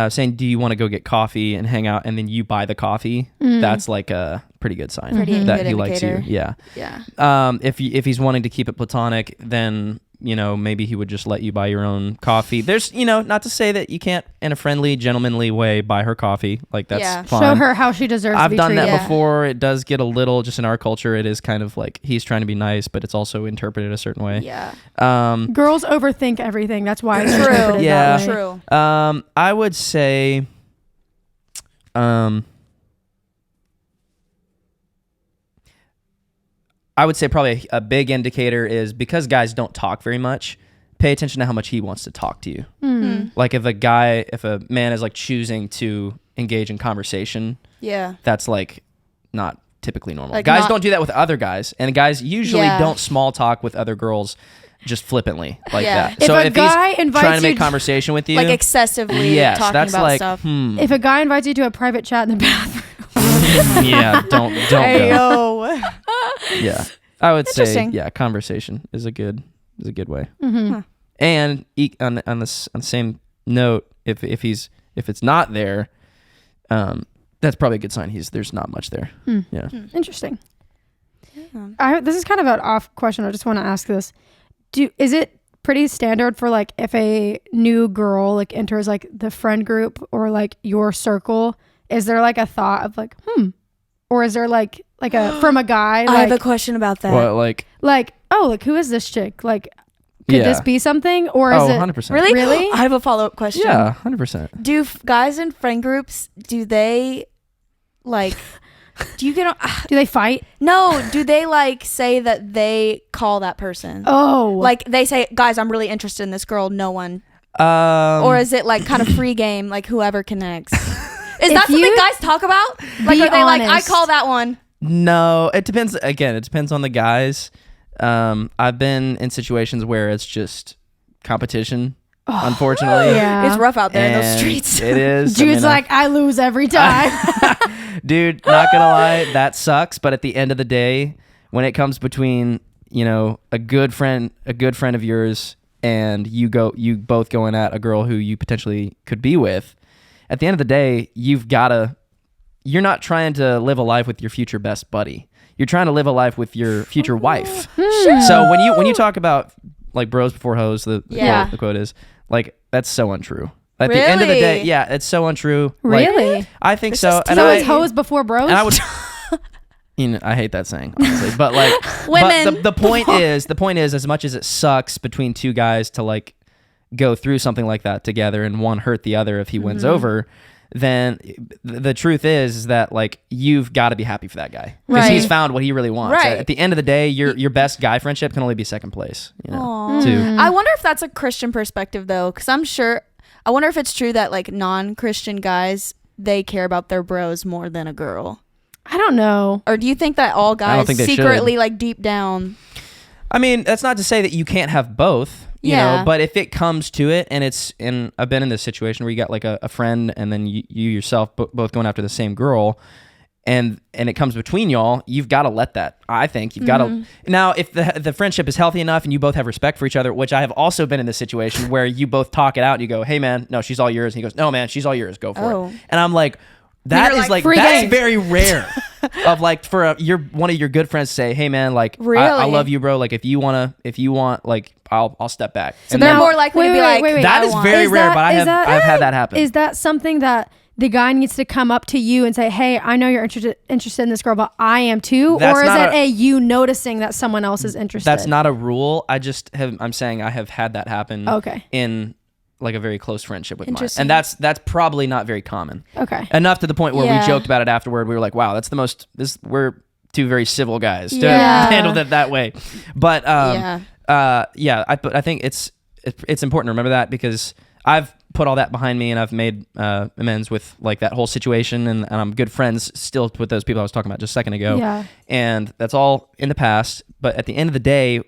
saying, do you want to go get coffee and hang out, and then you buy the coffee, that's like a pretty good sign that he likes you. Yeah. If he's wanting to keep it platonic, then maybe he would just let you buy your own coffee. There's not to say that you can't, in a friendly, gentlemanly way, buy her coffee. Like that's fine. Show her how she deserves to be treated. I've done that before. It does get a little, just in our culture, it is kind of like he's trying to be nice, but it's also interpreted a certain way. Yeah. Girls overthink everything. That's why it's true. Yeah. True. I would say, probably a big indicator is because guys don't talk very much, pay attention to how much he wants to talk to you. Like if a man is like choosing to engage in conversation, that's like not typically normal. Like guys don't do that with other guys, and guys usually don't small talk with other girls just flippantly like that. So if guy he's trying to make conversation with you, like excessively talking that's about like, stuff. If a guy invites you to a private chat in the bathroom, don't go. Yeah, I would say conversation is a good way. And on the same note, if it's not there, that's probably a good sign. There's not much there. Yeah. Interesting. This is kind of an off question. I just want to ask this: is it pretty standard for like if a new girl like enters like the friend group or like your circle? Is there like a thought of like, or is there like a from a guy? Like, I have a question about that. What, who is this chick? Like, could this be something, or is it 100%. Really? I have a follow-up question. Yeah, 100%. Do guys in friend groups, do they like? Do you get? Do they fight? No. Do they like say that they call that person? Oh, like they say, guys, I'm really interested in this girl. No one. Or is it like kind of free game, like whoever connects? Is that something guys talk about? Like, are they like, I call that one? No, it depends. Again, it depends on the guys. I've been in situations where it's just competition. Unfortunately, it's rough out there in those streets. It is. Jude's I lose every time. Dude, not gonna lie, that sucks. But at the end of the day, when it comes between a good friend of yours and you both going at a girl who you potentially could be with, at the end of the day, you're not trying to live a life with your future best buddy. You're trying to live a life with your future wife. So when you talk about like bros before hoes, the quote is like, that's so untrue. At the end of the day, it's so untrue. Really? Like, I think so. And so is hoes before bros? And I would, I hate that saying, honestly, but like, women. But the point is, as much as it sucks between two guys to like go through something like that together and one hurt the other if he wins over, then the truth is that like you've got to be happy for that guy because he's found what he really wants. Right. At the end of the day, your best guy friendship can only be second place. Too. I wonder if that's a Christian perspective though, because I wonder if it's true that like non-Christian guys, they care about their bros more than a girl. I don't know. Or do you think that all guys secretly like deep down? I mean, that's not to say that you can't have both. You know, but if it comes to it, and I've been in this situation where you got like a friend, and then you yourself both going after the same girl, and it comes between y'all, you've got to let that. I think you've got to. Now, if the friendship is healthy enough and you both have respect for each other, which I have also been in this situation where you both talk it out, and you go, "Hey, man, no, she's all yours," and he goes, "No, man, she's all yours. Go for it." And I'm like, that is like that's very rare. Of like for one of your good friends to say, "Hey, man, like I love you, bro. Like if you want, like I'll step back." So they're more likely to be like, that is very rare, but I've had that happen. Is that something that the guy needs to come up to you and say, "Hey, I know you're interested in this girl, but I am too," or is it you noticing that someone else is interested? That's not a rule. I'm saying I have had that happen. Okay. In like a very close friendship with mine, and that's probably not very common. Okay. Enough to the point where we joked about it afterward. We were like, "Wow, that's we're two very civil guys to handle it that way." But I think it's important to remember that because I've put all that behind me and I've made amends with like that whole situation, and I'm good friends still with those people I was talking about just a second ago. Yeah. And that's all in the past. But at the end of the day,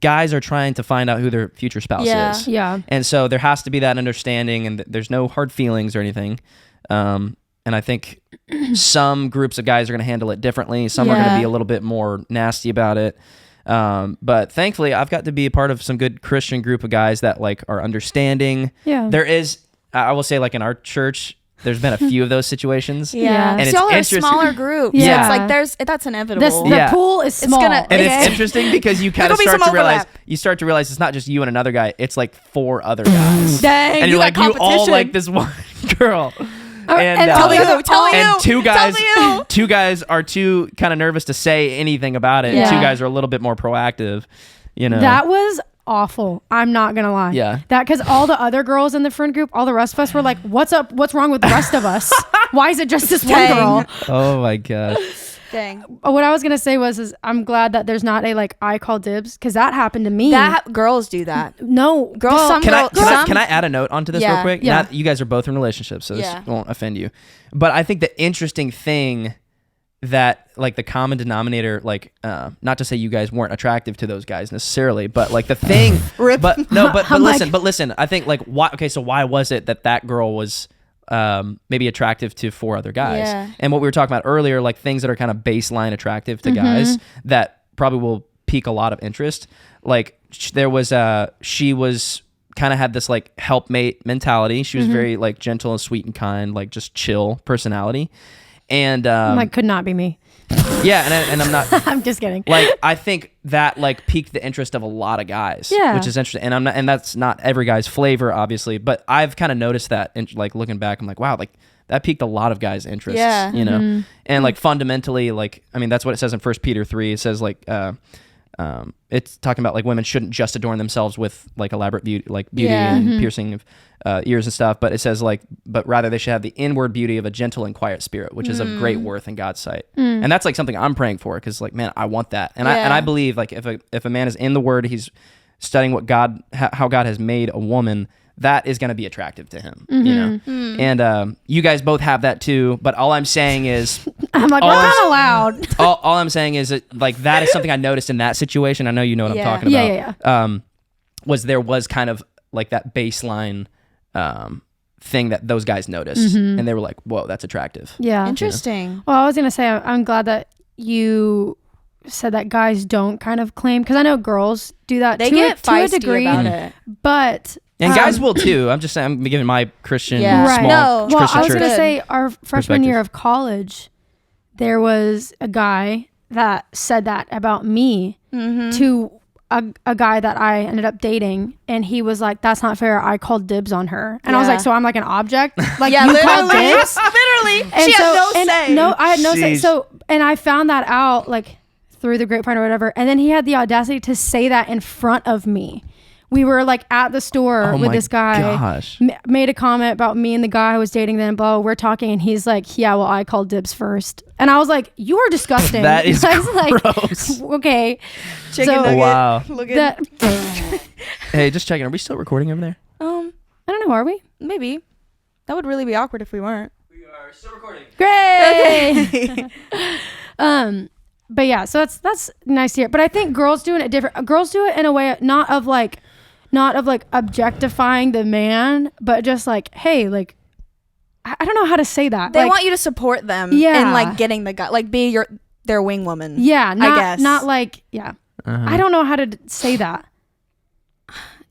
guys are trying to find out who their future spouse is. Yeah. And so there has to be that understanding, and there's no hard feelings or anything. And I think some groups of guys are going to handle it differently. Some are going to be a little bit more nasty about it. But thankfully, I've got to be a part of some good Christian group of guys that like are understanding. Yeah. There is, I will say, like in our church, there's been a few of those situations. Yeah. And it's y'all are a interesting. smaller group. Yeah. So it's like that's inevitable. The pool is small. gonna- And Yeah. it's interesting because you kind of There'll be start some to realize overlap. it's not just you and another guy. It's like 4 other guys. Dang. And you're like, got you all competition. like this one girl. And Tell you. And two guys, Tell you. two guys are too kind of nervous to say anything about it. Yeah. 2 guys are a little bit more proactive. You know, That was awful. I'm not gonna lie. Yeah. That because all the other girls in the friend group, all the rest of us were like, "What's up? What's wrong with the rest of us? Why is it just this one Dang. girl?" oh my gosh. Dang. What I was gonna say is I'm glad that there's not a like I call dibs because that happened to me. Girls do that. No, Girls, well, some Can I girls. can I add a note onto this real quick? Yeah. Not, you guys are both in relationships, so this Yeah. won't offend you. But I think the interesting thing that like the common denominator, like not to say you guys weren't attractive to those guys necessarily, but like the thing, Rip. but no, but I'm listen. I think like why? Okay, so why was it that girl was maybe attractive to 4 other guys? Yeah. And what we were talking about earlier, like things that are kind of baseline attractive to guys that probably will pique a lot of interest. Like there was she was kind of had this like helpmate mentality. She was very like gentle and sweet and kind, like just chill personality. And I'm like, could not be me. yeah, and I'm not I'm just kidding. like, I think that like piqued the interest of a lot of guys, Yeah. which is interesting. And I'm not, and that's not every guy's flavor, obviously, but I've kind of noticed that. And like looking back, I'm like, wow, like that piqued a lot of guys' interests. Yeah. You know, and like fundamentally, like I mean, that's what it says in 1 Peter 3. It says like it's talking about like women shouldn't just adorn themselves with like elaborate beauty, Yeah. and piercing of ears and stuff, but it says like, but rather they should have the inward beauty of a gentle and quiet spirit, which is of great worth in God's sight. And that's like something I'm praying for, because like, man, I want that. And I believe like if a man is in the Word, he's studying what God, how God has made a woman, that is going to be attractive to him, you know? And you guys both have that too, but all I'm saying is, I'm like, we're kind of loud. all I'm saying is that like that is something I noticed in that situation. I know you know what I'm talking about. Yeah. There was kind of like that baseline thing that those guys noticed, and they were like, whoa, that's attractive. Yeah. Interesting. Well, I was gonna say I'm glad that you said that guys don't kind of claim, because I know girls do that. They to get to a feisty degree, about it. but And guys will too. I'm just saying, I'm giving my Christian Yeah. Right. small No. well, Christian I was church. gonna say our freshman perspective. year of college, there was a guy that said that about me to a guy that I ended up dating, and he was like, "That's not fair. I called dibs on her," and I was Yeah. like, "So I'm like an object? Like Yeah, you called literally. dibs?" Literally. And She had no and say. No, I had no say. Jeez. So, and I found that out like through the grapevine or whatever. And then he had the audacity to say that in front of me. We were like at the store Oh with my this guy. gosh. Made a comment about me and the guy I was dating then, blah, we're talking, and he's like, yeah, well, I called dibs first. And I was like, you are disgusting. That is I was like, gross. okay. Chicken So- nugget. Wow. Look at Hey, just checking. Are we still recording over there? I don't know, are we? maybe. That would really be awkward if we weren't. We are still recording. Great. But yeah, so that's nice to hear. But I think girls do it different. Girls do it in a way not of like objectifying the man, but just like, hey, like, I don't know how to say that. They like, want you to support them Yeah. in like getting the guy, like be their wing woman. yeah, not, I guess. not like, yeah. Uh-huh. I don't know how to say that.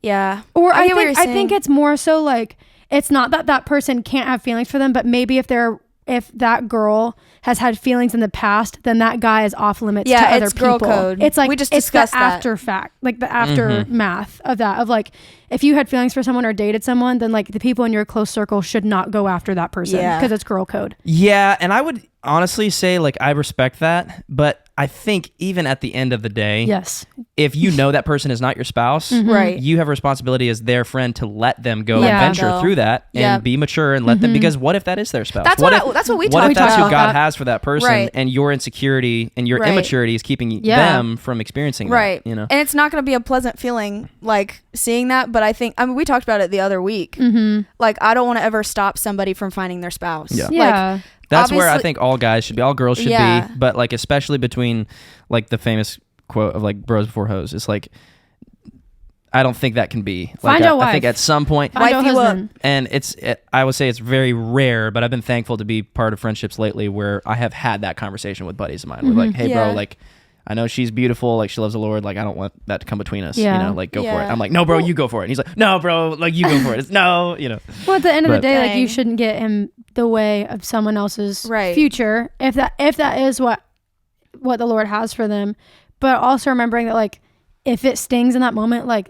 Yeah. Or I get what you're think saying. it's more so like, it's not that person can't have feelings for them, but maybe if that girl has had feelings in the past, then that guy is off limits to other it's people. girl code. It's like We just it's the discussed that. after fact, like the aftermath of that. Of like, if you had feelings for someone or dated someone, then like the people in your close circle should not go after that person Yeah. because it's girl code. Yeah, and I would honestly say like I respect that, but I think even at the end of the day, Yes. if you know that person is not your spouse, Right. you have a responsibility as their friend to let them go Yeah. and venture Go. through that and Yep. be mature and let them, because what if that is their spouse? That's what that's what we what talked if that's about who God that. has for that person, Right. and your insecurity and your Right. immaturity is keeping Yeah. them from experiencing Right. that, you know? And it's not going to be a pleasant feeling like seeing that, but I mean we talked about it the other week. Like I don't want to ever stop somebody from finding their spouse. Yeah. Yeah. That's where I obviously- think all guys should be, all girls should Yeah. be, but like especially between like the famous quote of like bros before hoes. It's like I don't think that can be. Find a wife. I think at some point, Find a Wife you up. husband. and I would say it's very rare, but I've been thankful to be part of friendships lately where I have had that conversation with buddies of mine. We're like, hey, Yeah. bro, like, I know she's beautiful, like she loves the Lord, like I don't want that to come between us. Yeah. You know, like go for it. Yeah. I'm like, no, bro, you go for it. And he's like, no, bro, like you go for it. It's no, you know. Well, at the end of the But- day, like you Dang. shouldn't get in the way of someone else's Right. future if that is what the Lord has for them. But also remembering that like if it stings in that moment, like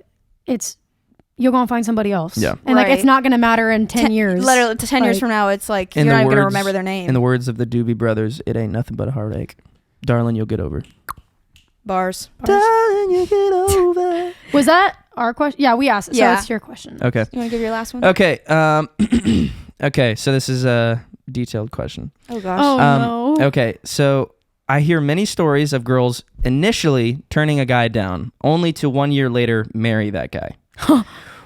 you're gonna find somebody else. Yeah. And like Right. it's not gonna matter in 10 years. Literally, to 10 years Like- from now, it's like you're In not the even gonna words- remember their name. In the words of the Doobie Brothers, it ain't nothing but a heartache. Darling, you'll get over it. Bars. Darling, you get over. Was that our question? Yeah, we asked it. Yeah. So it's your question. Okay. You want to give your last one? Okay. Okay. So this is a detailed question. Oh gosh. Oh no. Okay. So I hear many stories of girls initially turning a guy down, only to 1 year later marry that guy.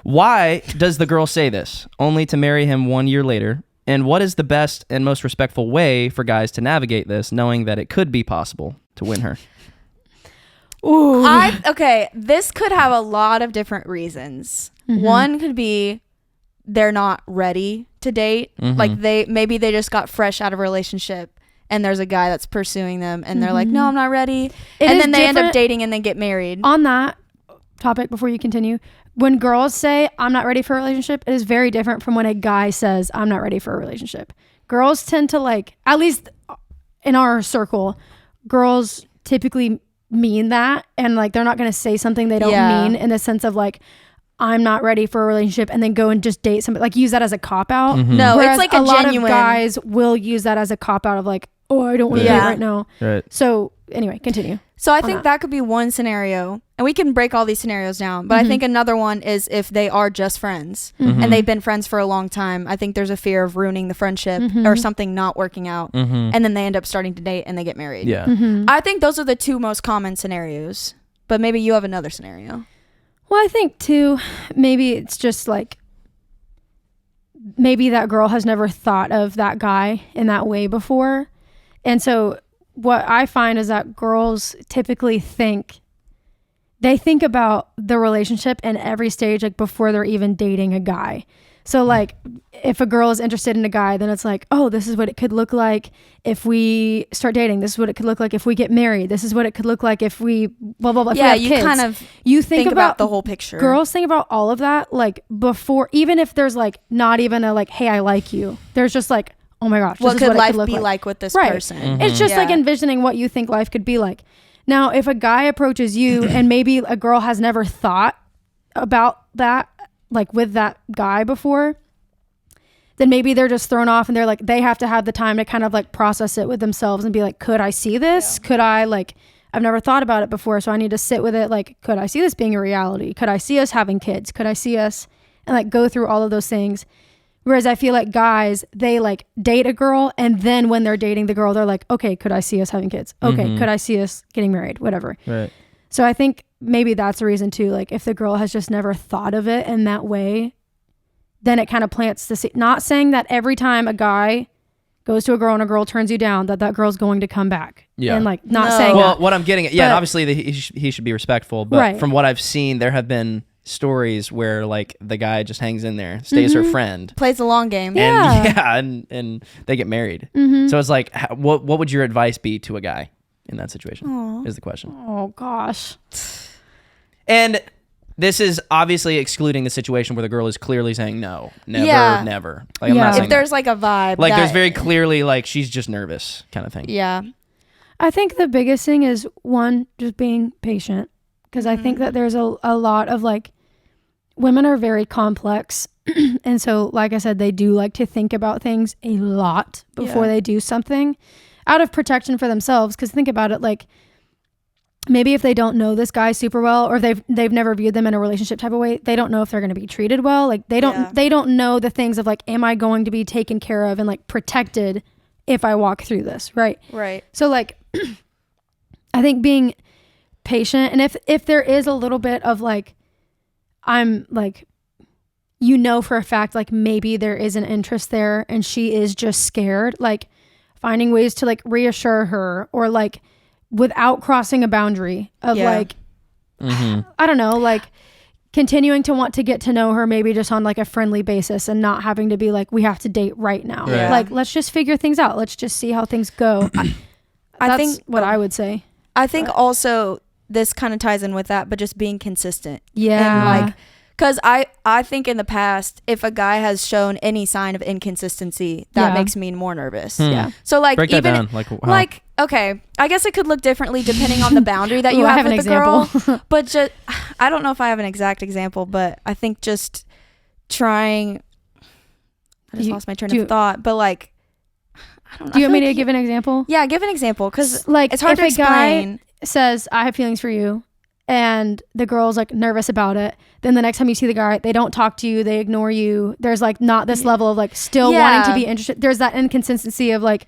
Why does the girl say this? Only to marry him 1 year later. And what is the best and most respectful way for guys to navigate this, knowing that it could be possible to win her? Ooh. Okay, this could have a lot of different reasons. One could be they're not ready to date. Like maybe they just got fresh out of a relationship and there's a guy that's pursuing them and they're like, no, I'm not ready. It And is then they end up different- dating and then get married. On that topic, before you continue, when girls say I'm not ready for a relationship, it is very different from when a guy says I'm not ready for a relationship. Girls tend to like, at least in our circle, girls typically mean that, and like they're not going to say something they don't Yeah. mean, in the sense of like I'm not ready for a relationship and then go and just date somebody, like use that as a cop out. No, Whereas it's like a lot genuine- of guys will use that as a cop out of like, oh, I don't want to Yeah. date right now. Right. So anyway, continue. So I on think that. that could be one scenario. And we can break all these scenarios down. But I think another one is if they are just friends and they've been friends for a long time. I think there's a fear of ruining the friendship or something not working out. And then they end up starting to date and they get married. Yeah. I think those are the two most common scenarios. But maybe you have another scenario. Well, I think too, maybe it's just like, maybe that girl has never thought of that guy in that way before. And so what I find is that girls typically think about the relationship in every stage, like before they're even dating a guy. So like if a girl is interested in a guy, then it's like, oh, this is what it could look like if we start dating. This is what it could look like if we get married. This is what it could look like if we blah, blah, blah. if we Yeah, have you kids. kind of you think about the whole picture. Girls think about all of that like before, even if there's like not even a like, hey, I like you. There's just like, oh my gosh, what this is could what it life could look be like with this Right. person? It's just like Yeah. envisioning what you think life could be like. Now, if a guy approaches you and maybe a girl has never thought about that, like with that guy before, then maybe they're just thrown off and they're like, they have to have the time to kind of like process it with themselves and be like, could I see this? Could I like, I've never thought about it before, so I need to sit with it. Like, could I see this being a reality? Could I see us having kids? Could I see us, and like go through all of those things. Whereas I feel like guys, they like date a girl and then when they're dating the girl, they're like, okay, could I see us having kids? Okay, could I see us getting married? Whatever. Right. So I think maybe that's the reason too. Like if the girl has just never thought of it in that way, then it kind of plants the seed. Not saying that every time a guy goes to a girl and a girl turns you down, that girl's going to come back. Yeah. And like not No. saying Well, that. what I'm getting at, yeah, But- and obviously he should be respectful, but Right. from what I've seen, there have been stories where like the guy just hangs in there, stays her friend, Plays the long game. Yeah. and they get married. So it's like, what would your advice be to a guy in that situation? Is the question. Oh gosh. And this is obviously excluding the situation where the girl is clearly saying no, never, Yeah. never. Like I'm Yeah. not If saying If there's like a vibe. like there's that- very clearly like she's just nervous kind of thing. Yeah. I think the biggest thing is one, just being patient. Because I think that there's a lot of like, women are very complex. And so, like I said, they do like to think about things a lot before Yeah. they do something out of protection for themselves. Because think about it, like maybe if they don't know this guy super well, or they've never viewed them in a relationship type of way, they don't know if they're going to be treated well. Like they don't know the things of like, am I going to be taken care of and like protected if I walk through this, right? Right. So like, I think being patient, and if there is a little bit of like, I'm like, you know for a fact like maybe there is an interest there and she is just scared, like finding ways to like reassure her, or like without crossing a boundary of Yeah. like I don't know, like continuing to want to get to know her, maybe just on like a friendly basis, and not having to be like, we have to date right now. Yeah. Like, let's just figure things out. Let's just see how things go. I That's think what I would say. I think also this kind of ties in with that, but just being consistent. Yeah. And like, because I think in the past, if a guy has shown any sign of inconsistency, that makes me more nervous. Yeah. So like, break even that down. Like, how? like, okay, I guess it could look differently depending on the boundary that you have with the girl. But just, I don't know if I have an exact example, but I think just trying. I just lost my train of thought. But like, I don't know. Do you want me to give an example? Yeah, give an example, because like, it's hard to explain. Guy says, I have feelings for you, and the girl's like nervous about it, then the next time you see the guy, they don't talk to you, they ignore you. There's like not this level of like still wanting to be interested. There's that inconsistency of like,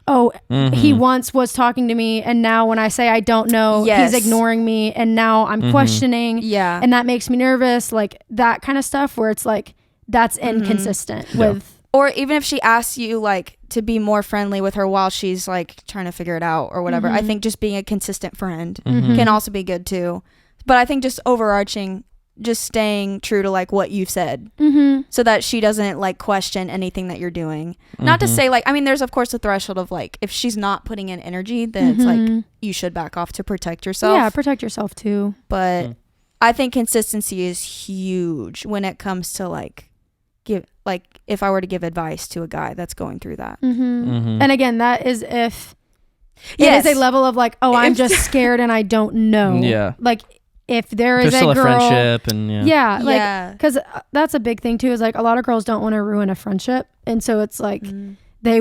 oh, he once was talking to me, and now when I say I don't know, he's ignoring me, and now I'm questioning. Yeah. And that makes me nervous. Like that kind of stuff where it's like, that's inconsistent with. Or even if she asks you like to be more friendly with her while she's like trying to figure it out or whatever. I think just being a consistent friend can also be good too. But I think just overarching, just staying true to like what you've said, so that she doesn't like question anything that you're doing. Not to say like, I mean, there's of course a threshold of like, if she's not putting in energy, then it's like you should back off to protect yourself. Yeah, protect yourself too. But I think consistency is huge when it comes to like if I were to give advice to a guy that's going through that. And again, that is if it is a level of like, oh, I'm just scared and I don't know. Yeah. Like if there's still a girl, friendship and like, because that's a big thing too, is like a lot of girls don't want to ruin a friendship. And so it's like they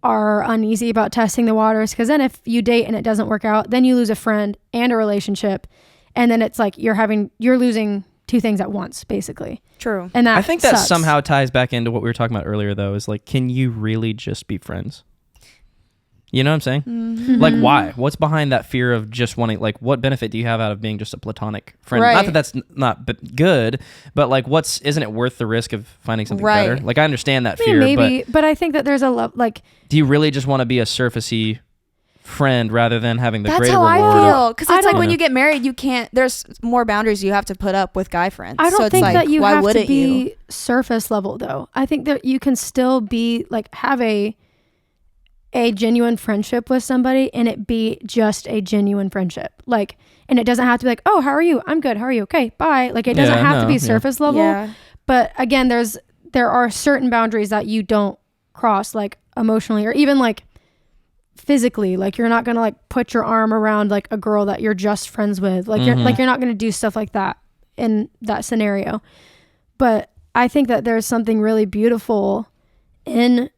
are uneasy about testing the waters, because then if you date and it doesn't work out, then you lose a friend and a relationship. And then it's like you're losing two things at once, basically. True. And I think that sucks. somehow ties back into what we were talking about earlier, though, is like, can you really just be friends? You know what I'm saying? Like, why? What's behind that fear of just wanting, like, what benefit do you have out of being just a platonic friend? Right. Not that that's not good, but like, isn't it worth the risk of finding something better? Like, I understand that fear, maybe, but I think that there's a like, do you really just want to be a surfacey friend rather than having the greater reward? That's how I feel, because it's like when you get married, you can't, there's more boundaries you have to put up with guy friends. I don't so it's think like, that you why have wouldn't to be you? surface level though. I think that you can still be like, have a genuine friendship with somebody and it be just a genuine friendship. Like, and it doesn't have to be like, oh, how are you? I'm good. How are you? Okay, bye. Like, it doesn't have to be surface level. Yeah. But again, there are certain boundaries that you don't cross, like emotionally or even like physically. Like, you're not gonna like put your arm around like a girl that you're just friends with. Like, you're not gonna do stuff like that in that scenario. But I think that there's something really beautiful in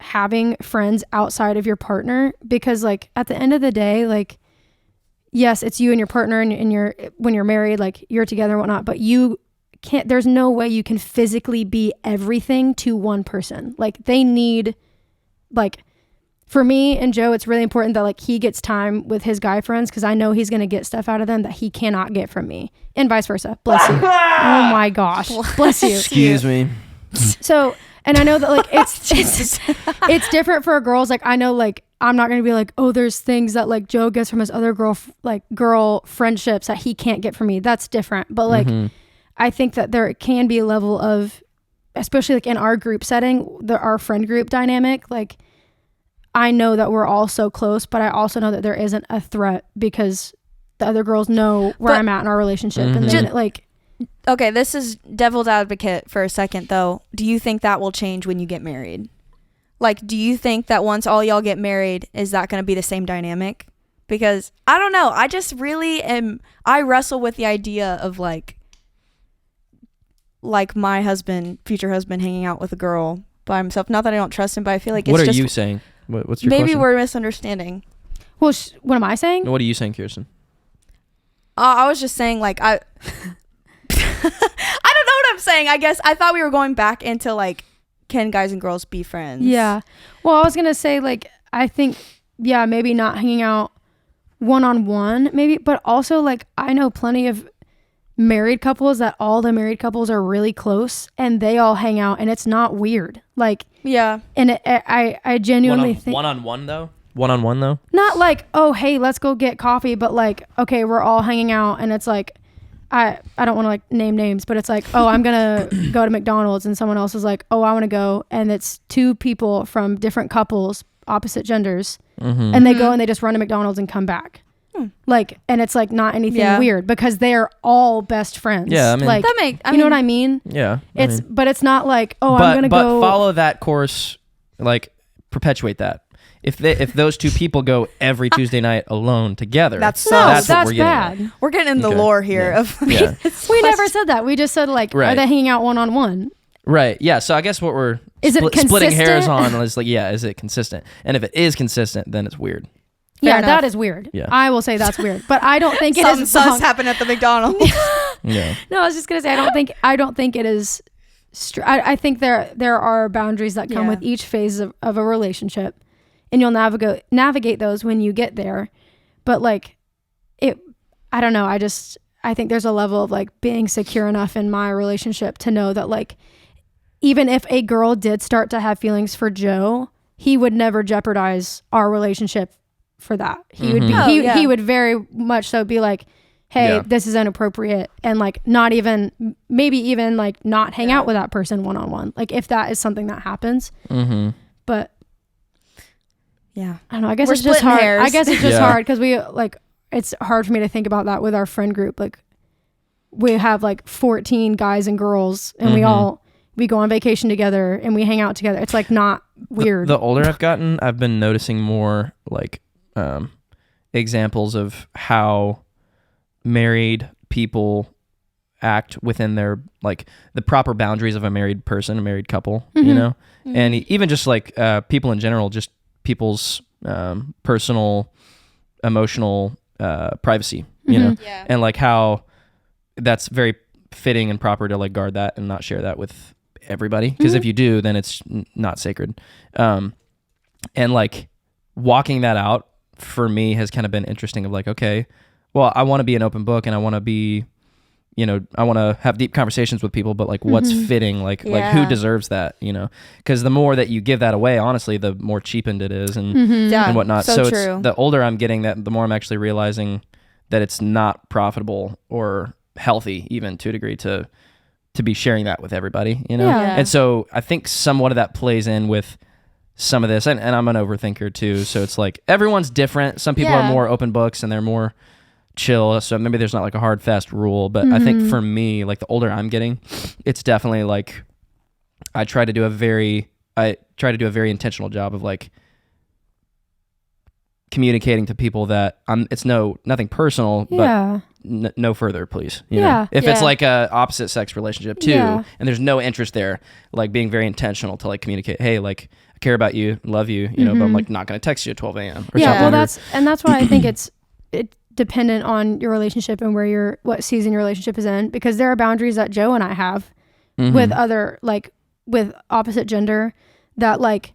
having friends outside of your partner, because like at the end of the day, like, yes, it's you and your partner, and you're, when you're married, like you're together and whatnot, but you can't, there's no way you can physically be everything to one person. Like, they need, like, for me and Joe, it's really important that like he gets time with his guy friends, because I know he's going to get stuff out of them that he cannot get from me, and vice versa. Bless you. Oh my gosh. Bless you. Excuse me. So, and I know that like it's different for girls. Like, I know like I'm not gonna be like, oh, there's things that like Joe gets from his other girl friendships that he can't get from me. That's different. But like, I think that there can be a level of, especially like in our group setting, our friend group dynamic. Like, I know that we're all so close, but I also know that there isn't a threat because the other girls know where I'm at in our relationship, and then like. Okay, this is devil's advocate for a second though. Do you think that will change when you get married? Like, do you think that once all y'all get married, is that going to be the same dynamic? Because I don't know. I just really I wrestle with the idea of like my husband, future husband, hanging out with a girl by himself. Not that I don't trust him, but I feel like it's What are just, you saying? What's your maybe question? we're misunderstanding. Well, what am I saying? What are you saying, Kirsten? I was just saying like I don't know what I'm saying. I guess I thought we were going back into like, can guys and girls be friends? Yeah. Well, I was going to say like, I think, yeah, maybe not hanging out one-on-one maybe, but also like I know plenty of married couples that all the married couples are really close and they all hang out and it's not weird. Like, yeah. And I genuinely think one-on-one though? One-on-one though? Not like, oh, hey, let's go get coffee, but like, okay, we're all hanging out and it's like, I don't want to like name names, but it's like, oh, I'm gonna go to McDonald's, and someone else is like, oh, I want to go, and it's two people from different couples, opposite genders, and they go and they just run to McDonald's and come back. Like, and it's like not anything weird because they're all best friends. Yeah, I mean, like, you know what I mean? Yeah, but it's not like, oh, I'm gonna go follow that course, like perpetuate that. If those two people go every Tuesday night alone together, that's what we're bad. getting at. We're getting in the lore here of we never said that. We just said like, are they hanging out one-on-one? Right. Yeah. So I guess what we're splitting hairs on is like, is it consistent? And if it is consistent, then it's weird. Fair enough. That is weird. Yeah. I will say that's weird, but I don't think it is. Something happened at the McDonald's. Yeah. No, I was just gonna say I don't think it is. I think there are boundaries that come with each phase of a relationship, and you'll navigate those when you get there. But like, I don't know. I think there's a level of like being secure enough in my relationship to know that like, even if a girl did start to have feelings for Joe, he would never jeopardize our relationship for that. He would be he would very much so be like, hey, this is inappropriate, and like not even maybe even like not hang out with that person one-on-one, like if that is something that happens. But I don't know, I guess it's just hard. I guess it's just hard because we like, it's hard for me to think about that with our friend group. Like we have like 14 guys and girls, and we go on vacation together and we hang out together. It's like not weird. The older I've gotten, I've been noticing more like examples of how married people act within their like the proper boundaries of a married person, a married couple, you know, and even just like people in general, just people's personal, emotional privacy, you know, and like how that's very fitting and proper to like guard that and not share that with everybody, because if you do, then it's not sacred. And like walking that out for me has kind of been interesting of like, okay, well, I want to be an open book and I want to be, you know, I want to have deep conversations with people, but like what's fitting, like who deserves that, you know, because the more that you give that away, honestly, the more cheapened it is and whatnot. So it's the older I'm getting, that the more I'm actually realizing that it's not profitable or healthy even to a degree to be sharing that with everybody, you know? And so I think somewhat of that plays in with some of this, and I'm an overthinker too. So it's like, everyone's different. Some people are more open books and they're more chill. So maybe there's not like a hard, fast rule, but I think for me, like the older I'm getting, it's definitely like, I try to do a very intentional job of like communicating to people that it's nothing personal, but no further, please. You know? If it's like a opposite sex relationship too, and there's no interest there, like being very intentional to like communicate, hey, like I care about you, love you, you know, but I'm like not going to text you at 12 a.m. or something. Well, that's why I think it's dependent on your relationship and what season your relationship is in, because there are boundaries that Joe and I have with other, like with opposite gender, that like,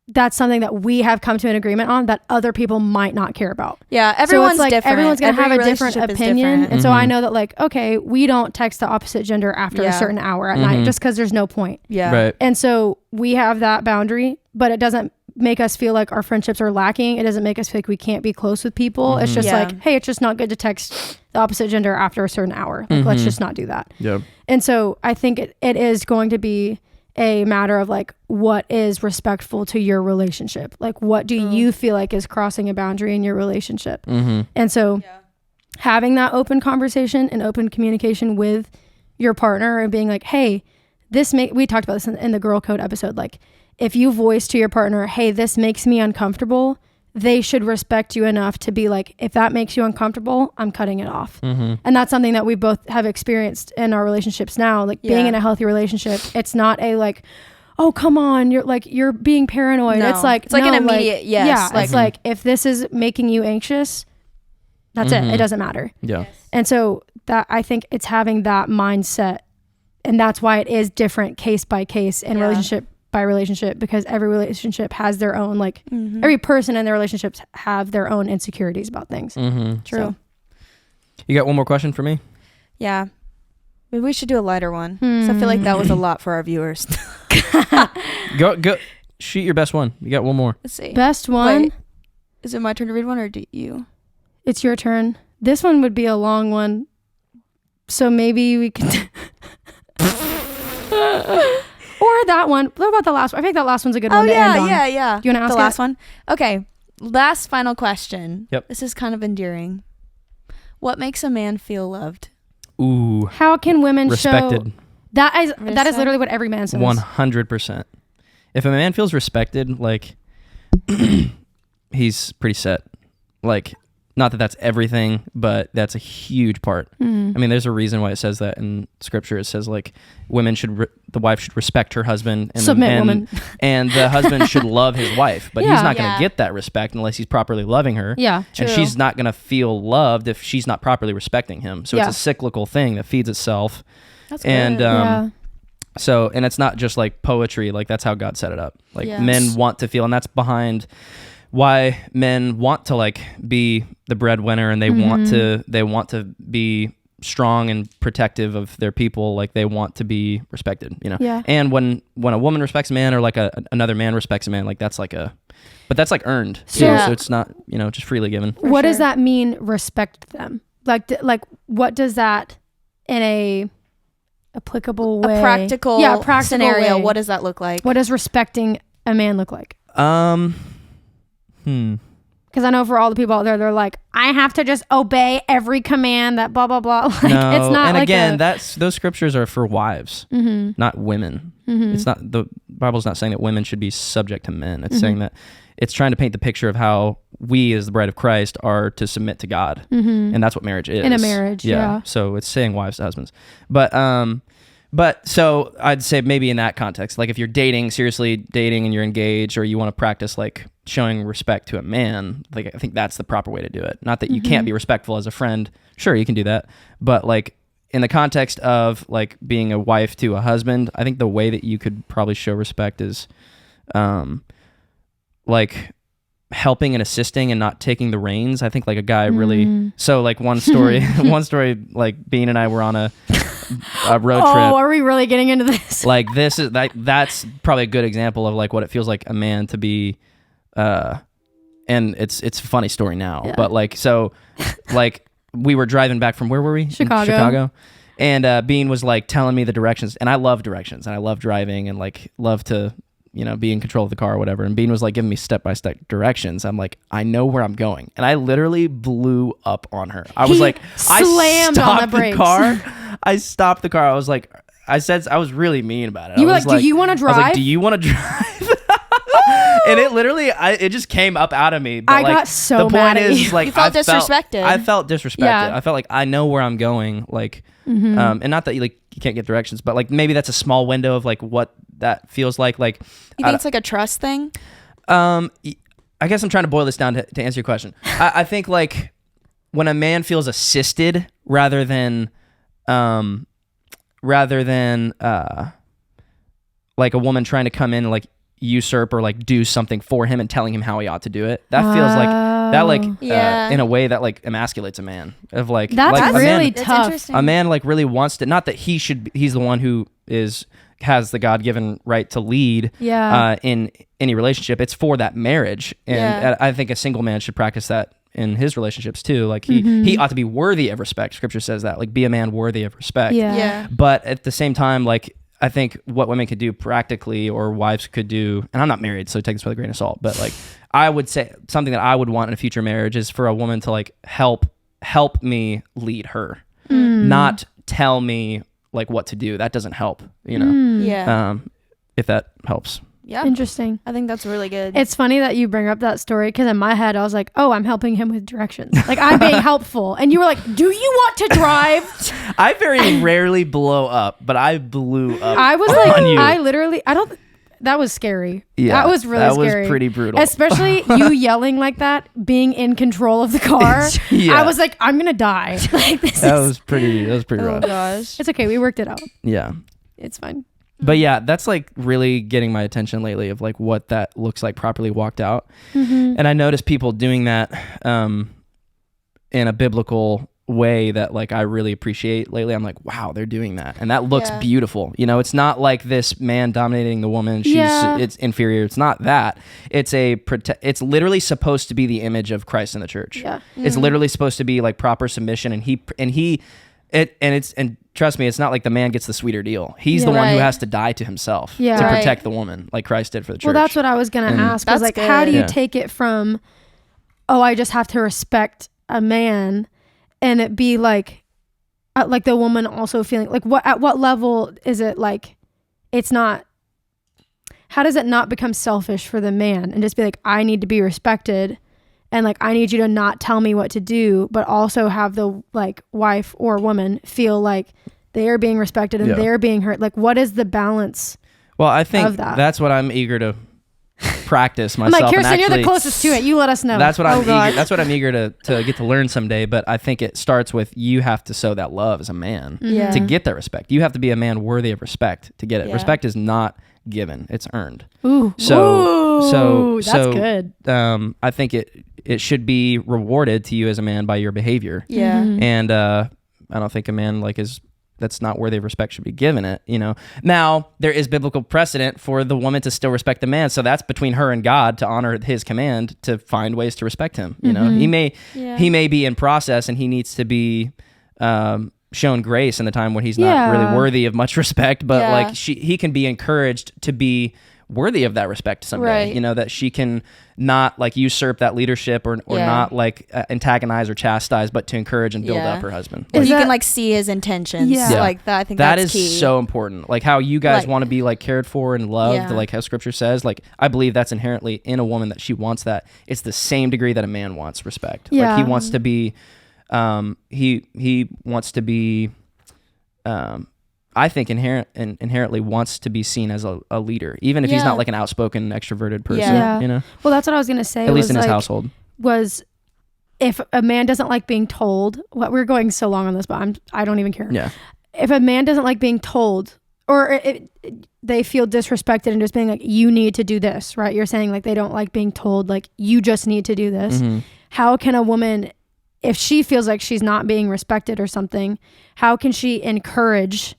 that's something that we have come to an agreement on that other people might not care about. Yeah, everyone's like, different. Everyone's going to have a different opinion. And so I know that like, okay, we don't text the opposite gender after a certain hour at night just because there's no point. Yeah. Right. And so we have that boundary, but it doesn't make us feel like our friendships are lacking. It doesn't make us feel like we can't be close with people. It's just like, hey, it's just not good to text the opposite gender after a certain hour. Like, let's just not do that. Yeah. And so I think it is going to be a matter of like, what is respectful to your relationship? Like, what do you feel like is crossing a boundary in your relationship? And so having that open conversation and open communication with your partner and being like, hey, we talked about this in the girl code episode. Like, if you voice to your partner, hey, this makes me uncomfortable, they should respect you enough to be like, if that makes you uncomfortable, I'm cutting it off. And that's something that we both have experienced in our relationships now. Like being in a healthy relationship, it's not a like, oh, come on, you're being paranoid. No. It's like an immediate yes. Yeah, like, it's like, if this is making you anxious, that's it. It doesn't matter. Yeah. And so that, I think it's having that mindset, and that's why it is different case by case and relationship by relationship, because every relationship has their own, like every person in their relationships have their own insecurities about things. True. So. You got one more question for me? Yeah. Maybe we should do a lighter one. So I feel like that was a lot for our viewers. Go. Shoot your best one. You got one more. Let's see. Best one? Wait, is it my turn to read one, or do you? It's your turn. This one would be a long one. So maybe we could... Or that one. What about the last one? I think that last one's a good one to end on. Yeah. Do you want to ask the last one? Okay. Last final question. Yep. This is kind of endearing. What makes a man feel loved? Ooh. How can women respected. show... That is literally what every man says. 100%. If a man feels respected, like, he's pretty set. Like, not that that's everything, but that's a huge part. I mean, there's a reason why it says that in scripture. It says, like, the wife should respect her husband. And Submit, woman. And the husband should love his wife. But he's not going to Yeah. get that respect unless he's properly loving her. Yeah, And true. she's not going to feel loved if she's not properly respecting him. So Yeah. it's a cyclical thing that feeds itself. That's good. And so, and it's not just like poetry, like that's how God set it up. Like Yes. men want to feel, and that's behind why men want to like be the breadwinner, and they want to be strong and protective of their people. Like they want to be respected, you know? Yeah. And when a woman respects a man, or like another man respects a man, like that's like but that's like earned too. So- So it's not, just freely given. What does sure. that mean, respect them? Like what does that in a applicable way? a practical, scenario. way. What does that look like? What does respecting a man look like? Because I know for all the people out there, they're like, I have to just obey every command that blah, blah, blah. Like, No, it's not and like again, those scriptures are for wives, not women. It's not, the Bible's not saying that women should be subject to men. It's saying that it's trying to paint the picture of how we as the bride of Christ are to submit to God. And that's what marriage is. In a marriage, yeah. So it's saying wives to husbands. But so I'd say maybe in that context, like if you're seriously dating and you're engaged, or you want to practice like showing respect to a man, like I think that's the proper way to do it. Not that you can't be respectful as a friend. Sure, you can do that. But like in the context of like being a wife to a husband, I think the way that you could probably show respect is like helping and assisting and not taking the reins. I think like a guy really, so like one story, like Bean and I were on a road trip. Oh, are we really getting into this? Like that's probably a good example of like what it feels like a man to be, and it's a funny story now, but like, so like we were driving back from, where were we? In Chicago. And Bean was like telling me the directions, and I love directions, and I love driving, and like love to, be in control of the car or whatever. And Bean was like giving me step-by-step directions. I'm like, I know where I'm going. And I literally blew up on her. I was like, slammed on the brakes. I stopped the car. I was like, I was really mean about it. You were like, do you want to drive? I was like, do you want to drive? And it literally, it just came up out of me. But I like, got so mad at you. Like, You felt disrespected. I felt disrespected. Yeah. I felt like I know where I'm going. Like, and not that you can't give directions, but like maybe that's a small window of like what that feels like. Like, You think it's like a trust thing? I guess I'm trying to boil this down to answer your question. I think like when a man feels assisted rather than like a woman trying to come in and like usurp or like do something for him and telling him how he ought to do it. That feels like that, like Yeah. in a way that like emasculates a man. Of like That's like really That's tough. interesting. a man like really wants to, not that he's the one who has the God-given right to lead in any relationship. It's for that marriage. And Yeah. I think a single man should practice that in his relationships too. Like he ought to be worthy of respect. Scripture says that, like, be a man worthy of respect. Yeah. But at the same time, like, I think what women could do practically, or wives could do, and I'm not married, so take this with a grain of salt, but like, I would say something that I would want in a future marriage is for a woman to like help me lead her, not tell me like what to do. That doesn't help, Yeah. if that helps. Yeah. Interesting. I think that's really good. It's funny that you bring up that story, because in my head I was like, oh, I'm helping him with directions. Like, I'm being helpful. And you were like, do you want to drive? I very rarely blow up, but I blew up. I was like, that was scary. Yeah, that was really scary. That was pretty brutal. Especially you yelling like that, being in control of the car. Yeah. I was like, I'm going to die. Like, that was pretty oh rough. gosh. It's okay. We worked it out. Yeah. It's fine. But yeah, that's like really getting my attention lately, of like what that looks like properly walked out. And I noticed people doing that in a biblical way that like I really appreciate lately. I'm like, wow, they're doing that, and that looks beautiful. It's not like this man dominating the woman. It's inferior. It's not that. It's it's literally supposed to be the image of Christ in the church. Yeah. It's literally supposed to be like proper submission, and he And trust me, it's not like the man gets the sweeter deal. He's the one who has to die to himself to protect the woman, like Christ did for the church. Well, that's what I was gonna ask. Was like, good. How do you take it from, I just have to respect a man, and it be like the woman also feeling like at what level is it like? It's not. How does it not become selfish for the man and just be like, I need to be respected, and like I need you to not tell me what to do, but also have the like wife or woman feel like they are being respected and they're being heard. Like, what is the balance? Well, I think that's what I'm eager to practice myself. I'm like, Kirsten, you're the closest to it. You let us know. That's what I'm eager. That's what I'm eager to get to learn someday. But I think it starts with you have to sow that love as a man to get that respect. You have to be a man worthy of respect to get it. Respect is not given; it's earned. So that's good. I think it should be rewarded to you as a man by your behavior. Yeah. And I don't think a man that's not worthy of respect should be given it, Now, there is biblical precedent for the woman to still respect the man, so that's between her and God to honor his command to find ways to respect him, He may be in process and he needs to be shown grace in the time when he's not really worthy of much respect, but he can be encouraged to be worthy of that respect someday, that she can not like usurp that leadership or not like antagonize or chastise, but to encourage and build up her husband. Or you can like see his intentions like that. I think that is key. So important. Like how you guys want to be like cared for and loved, like how scripture says, like I believe that's inherently in a woman that she wants that. It's the same degree that a man wants respect. Like he wants to be, he wants to be, I think inherently wants to be seen as a leader, even if he's not like an outspoken, extroverted person, Well, that's what I was going to say. At least in his household. Was if a man doesn't like being told, we're going so long on this, but I don't even care. Yeah. If a man doesn't like being told, or they feel disrespected and just being like, you need to do this, right? You're saying like they don't like being told, like you just need to do this. Mm-hmm. How can a woman, if she feels like she's not being respected or something, how can she encourage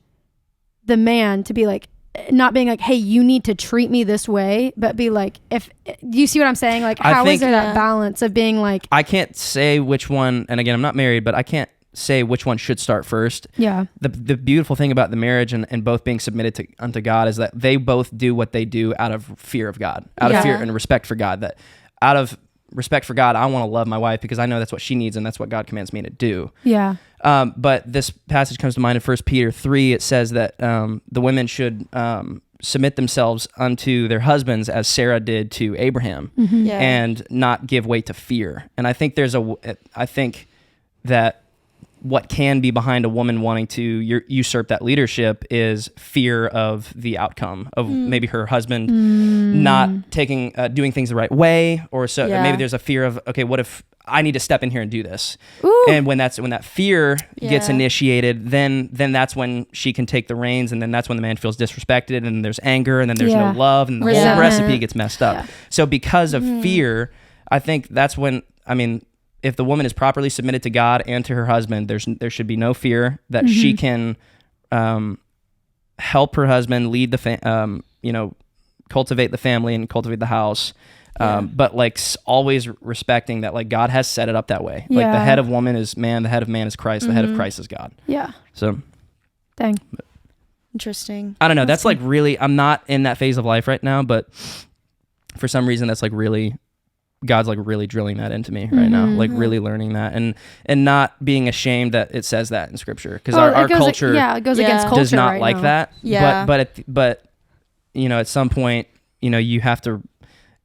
the man to be like, not being like, hey, you need to treat me this way, but be like, if you see what I'm saying, like how is there that balance of being like, I can't say which one, and again, I'm not married, but I can't say which one should start first. Yeah. The beautiful thing about the marriage and both being submitted unto God is that they both do what they do out of fear of God, out of fear and respect for God. That out of respect for God, I want to love my wife because I know that's what she needs and that's what God commands me to do. Yeah. But this passage comes to mind in 1 Peter 3. It says that the women should submit themselves unto their husbands as Sarah did to Abraham, and not give way to fear. And I think I think that what can be behind a woman wanting to usurp that leadership is fear of the outcome of maybe her husband not taking doing things the right way, or maybe there's a fear of, okay, what if I need to step in here and do this? Ooh. And when that fear gets initiated, then that's when she can take the reins, and then that's when the man feels disrespected, and there's anger, and then there's no love, and the whole recipe gets messed up. Yeah. So because of fear, I think that's when, if the woman is properly submitted to God and to her husband, there should be no fear that she can help her husband lead cultivate the family and cultivate the house. But like always respecting that, like God has set it up that way. Like the head of woman is man, the head of man is Christ, the head of Christ is God. Yeah. So, dang. Interesting. I don't know. That's like really, I'm not in that phase of life right now, but for some reason that's like really, God's like really drilling that into me right now, like really learning that and not being ashamed that it says that in scripture, because our culture it goes against culture does not right like now. that. Yeah. But at some point, you have to.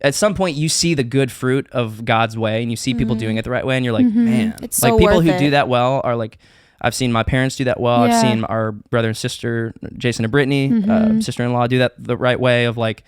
At some point, you see the good fruit of God's way, and you see people doing it the right way, and you're like, man, it's so like people worth who it. do that well are like, I've seen my parents do that well. I've seen our brother and sister, Jason and Brittany, sister-in-law, do that the right way of like,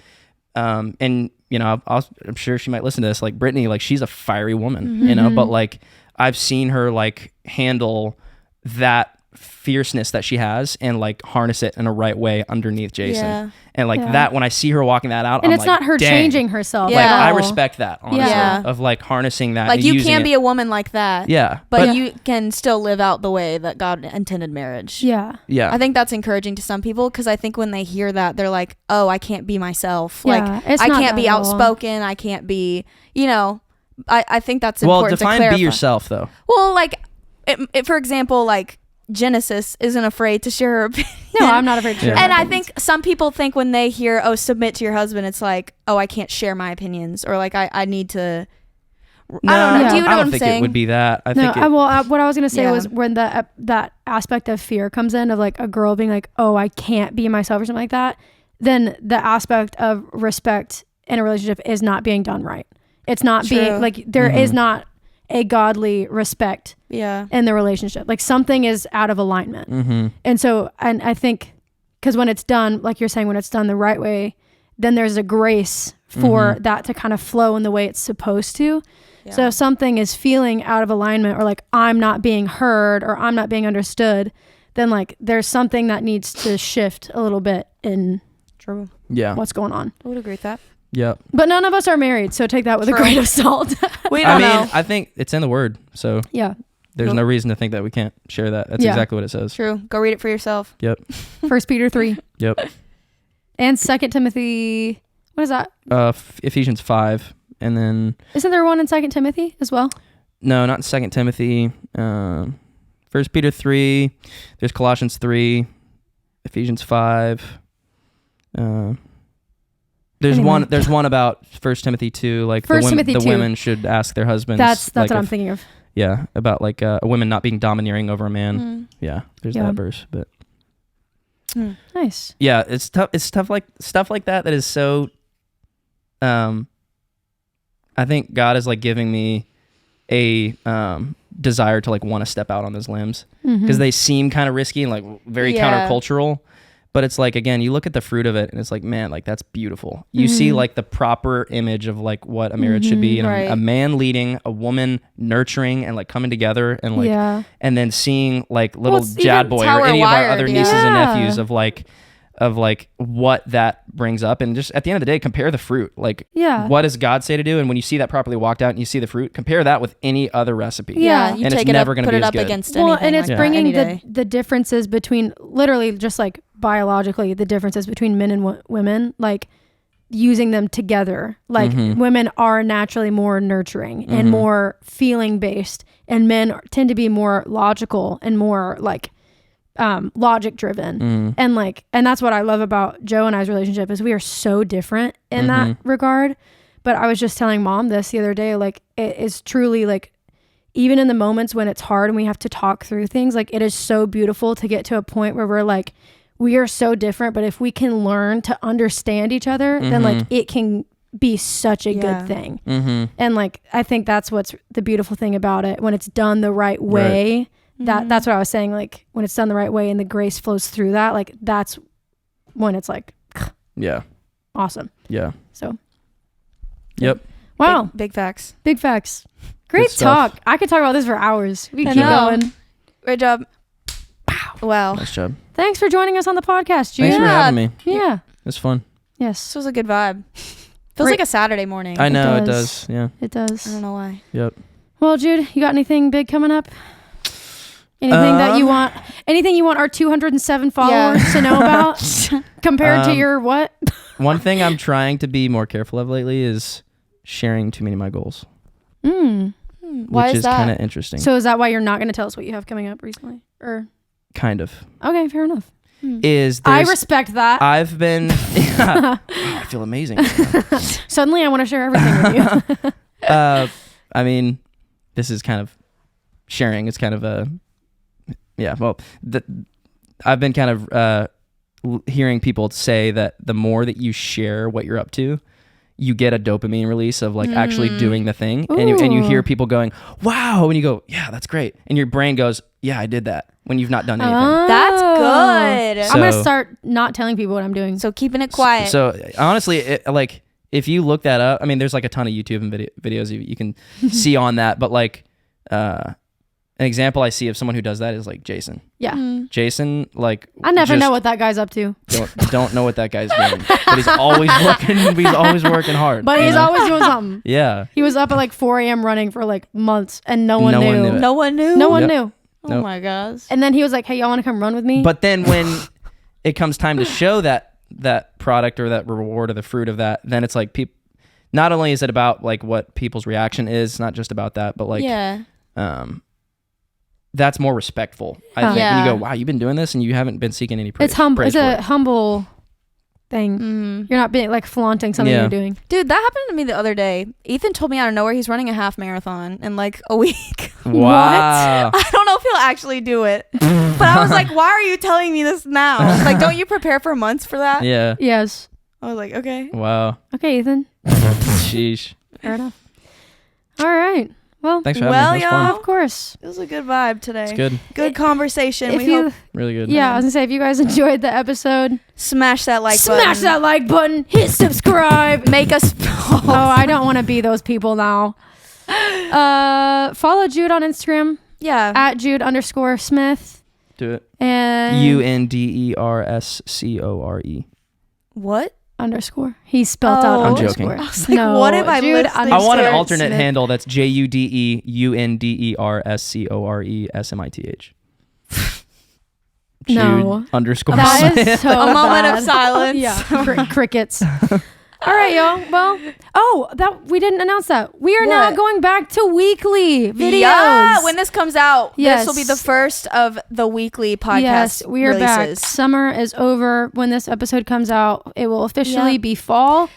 and I'm sure she might listen to this. Like Brittany, like she's a fiery woman, but like I've seen her like handle that fierceness that she has and like harness it in a right way underneath Jason. And like that, when I see her walking that out, and I'm it's like, not her dang. changing herself. Like I respect that, honestly, Yeah. of like harnessing that. Like and you using can it. be a woman like that. Yeah. But you can still live out the way that God intended marriage. Yeah. Yeah. I think that's encouraging to some people, because I think when they hear that, they're like, oh, I can't be myself. Like I can't be outspoken. I can't be, I think that's important to clarify. Well, define be yourself though. Well, like, for example, like, Genesis isn't afraid to share her opinion. No, I'm not afraid to share. And I think some people think when they hear, "Oh, submit to your husband," it's like, "Oh, I can't share my opinions," or like I need to. No, I don't know. Do you know I what don't I'm think saying? it would be that. I think what I was gonna say was when that aspect of fear comes in, of like a girl being like, "Oh, I can't be myself" or something like that. Then the aspect of respect in a relationship is not being done right. It's not being like there is not a godly respect in the relationship. Like something is out of alignment. And so, and I think because when it's done, like you're saying, when it's done the right way, then there's a grace for that to kind of flow in the way it's supposed to. So if something is feeling out of alignment, or like I'm not being heard or I'm not being understood, then like there's something that needs to shift a little bit in what's going on. I would agree with that. Yep. But none of us are married, so take that with a grain of salt. We don't know. I think it's in the word, so there's no reason to think that we can't share that. That's exactly what it says. True. Go read it for yourself. Yep. 1 Peter 3. Yep. And 2 Timothy, what is that? Ephesians 5. And then isn't there one in 2 Timothy as well? No, not in 2 Timothy. 1 Peter 3. There's Colossians 3. Ephesians 5. There's one about 1 Timothy 2. Like the women should ask their husbands. That's like what I'm thinking of. Yeah, about like a woman not being domineering over a man. Yeah, there's that verse, but nice. Yeah, it's tough. It's stuff like that is so. I think God is like giving me a desire to like want to step out on those limbs because they seem kind of risky and like very countercultural. But it's like, again, you look at the fruit of it and it's like, man, like that's beautiful. You see like the proper image of like what a marriage should be. And a man leading, a woman nurturing and like coming together and like, and then seeing like little Jad boy or any of our other nieces and nephews of like what that brings up. And just at the end of the day, compare the fruit. Like, what does God say to do? And when you see that properly walked out and you see the fruit, compare that with any other recipe. Yeah, you and take it's it never up, going to put be it as up good. against anything. Well, and it's like bringing that, the differences between, literally just like biologically, the differences between men and women, like using them together. Like women are naturally more nurturing and more feeling based, and men tend to be more logical and more like logic driven. And like, and that's what I love about Joe and I's relationship, is we are so different in that regard. But I was just telling Mom this the other day, like it is truly like, even in the moments when it's hard and we have to talk through things, like it is so beautiful to get to a point where we're like, we are so different, but if we can learn to understand each other, then like it can be such a good thing. And like, I think that's what's the beautiful thing about it, when it's done the right way. That's what I was saying, like when it's done the right way and the grace flows through that, like that's when it's like awesome. So wow, big facts. Great talk. I could talk about this for hours. We keep going. Great job. Wow, nice job. Thanks for joining us on the podcast, Jude. Thanks for having me. Yeah, it's fun. Yes, this was a good vibe. Feels like a Saturday morning. I know it does. Yeah, it does. I don't know why. Yep. Well, Jude, you got anything big coming up? Anything that you want? Anything you want our 207 followers to know about compared to your what? One thing I'm trying to be more careful of lately is sharing too many of my goals. Why which is that? Kind of interesting. So is that why you're not going to tell us what you have coming up recently? Or kind of. Okay, fair enough. I respect that. I've been. I feel amazing. Suddenly, I want to share everything with you. I mean, this is kind of sharing. It's kind of a. Yeah, well, I've been kind of hearing people say that the more that you share what you're up to, you get a dopamine release of like actually doing the thing. And you hear people going, wow, and you go, yeah, that's great. And your brain goes, yeah, I did that, when you've not done anything. That's good. I'm going to start not telling people what I'm doing. So keeping it quiet. So honestly, like if you look that up, I mean, there's like a ton of YouTube and videos you can see on that. But like, an example I see of someone who does that is like Jason. Yeah. Jason, like I never know what that guy's up to. Don't know what that guy's doing. But he's always working. He's always working hard. But he's always doing something. Yeah. He was up at like 4 a.m. running for like months, and no one knew. No one knew. No one knew. Oh my gosh. And then he was like, "Hey, y'all want to come run with me?" But then when it comes time to show that product or that reward or the fruit of that, then it's like not only is it about like what people's reaction is, not just about that, but like that's more respectful. I think when you go, wow, you've been doing this and you haven't been seeking any praise. It's humble. Praise It's for a it. humble thing. You're not being like flaunting something you're doing. Dude, that happened to me the other day. Ethan told me out of nowhere he's running a half marathon in like a week. Wow. I don't know if he'll actually do it. But I was like, why are you telling me this now? Like, don't you prepare for months for that? Yeah. Yes. I was like, okay. Wow. Okay, Ethan. Sheesh. Fair enough. All right. Well, Thanks for having me. It was fun. of course. It was a good vibe today. It's good. Good conversation. If We you, hope Really good. yeah, I was gonna say if you guys enjoyed the episode, smash that like button. smash that like button, hit subscribe. Make us. Oh, I don't want to be those people now. Follow Jude on Instagram Yeah. at Jude_Smith Do it. and UNDERSCORE. What? _. He spelled out I'm joking. underscore. I was like, what am I listening I want an to? alternate Smith. handle that's JUDEUNDERSCORESMITH. Jude No. underscore That Smith. is so A moment bad. of silence. Yeah, crickets. All right, y'all. Well, that we didn't announce that. We are now What? going back to weekly videos. Yeah, when this comes out, Yes. this will be the first of the weekly podcast Yes, we are back. releases. Summer is over. When this episode comes out, it will officially Yep. be fall,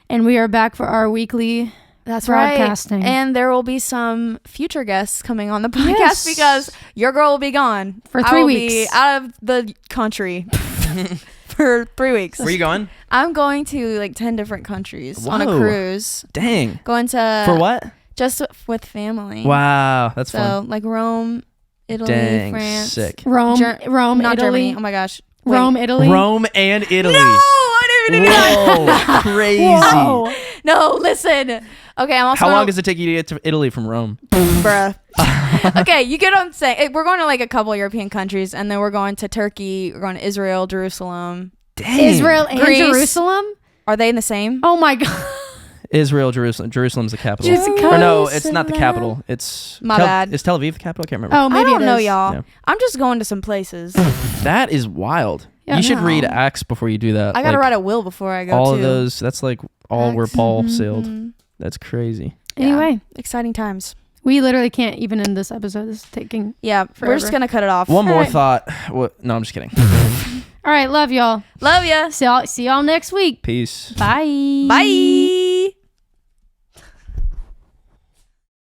and we are back for our weekly. That's broadcasting. right. And there will be some future guests coming on the podcast Yes. because your girl will be gone For I 3 will weeks. be out of the country for 3 weeks. Where you going? I'm going to like 10 different countries on a Whoa. cruise. Dang. Going to For what? Just with family. Wow, that's So fun. like Rome, Italy, Dang, France, sick. Rome, Rome, not Italy. Germany. Oh my gosh. Wait. Rome, Italy. Rome and Italy. No, I didn't even do that. Whoa, crazy. Whoa. No, listen. Okay, I'm also How gonna- long does it take you to get to Italy from Rome? bruh. Okay, you get what I'm saying. We're going to like a couple European countries, and then we're going to Turkey. We're going to Israel, Jerusalem. Dang. Israel and Greece. Jerusalem. Are they in the same? Oh my god. Israel, Jerusalem. Jerusalem's the capital. Just Or no, it's close not the enough. capital. It's My bad. Is Tel Aviv the capital? I can't remember. Oh, maybe I don't it know, is. y'all. Yeah. I'm just going to some places. That is wild. Yeah. You should No. read Acts before you do that. I gotta Like, write a will before I go. all too. of those. That's like all where Acts. Paul sailed. Mhm. That's crazy. Anyway, Exciting times. we literally can't even end this episode. This is taking. Yeah, we're Forever. just gonna cut it off. One more right. thought. What? No, I'm just kidding. All right, love y'all. Love ya. See y'all next week. Peace. Bye. Bye.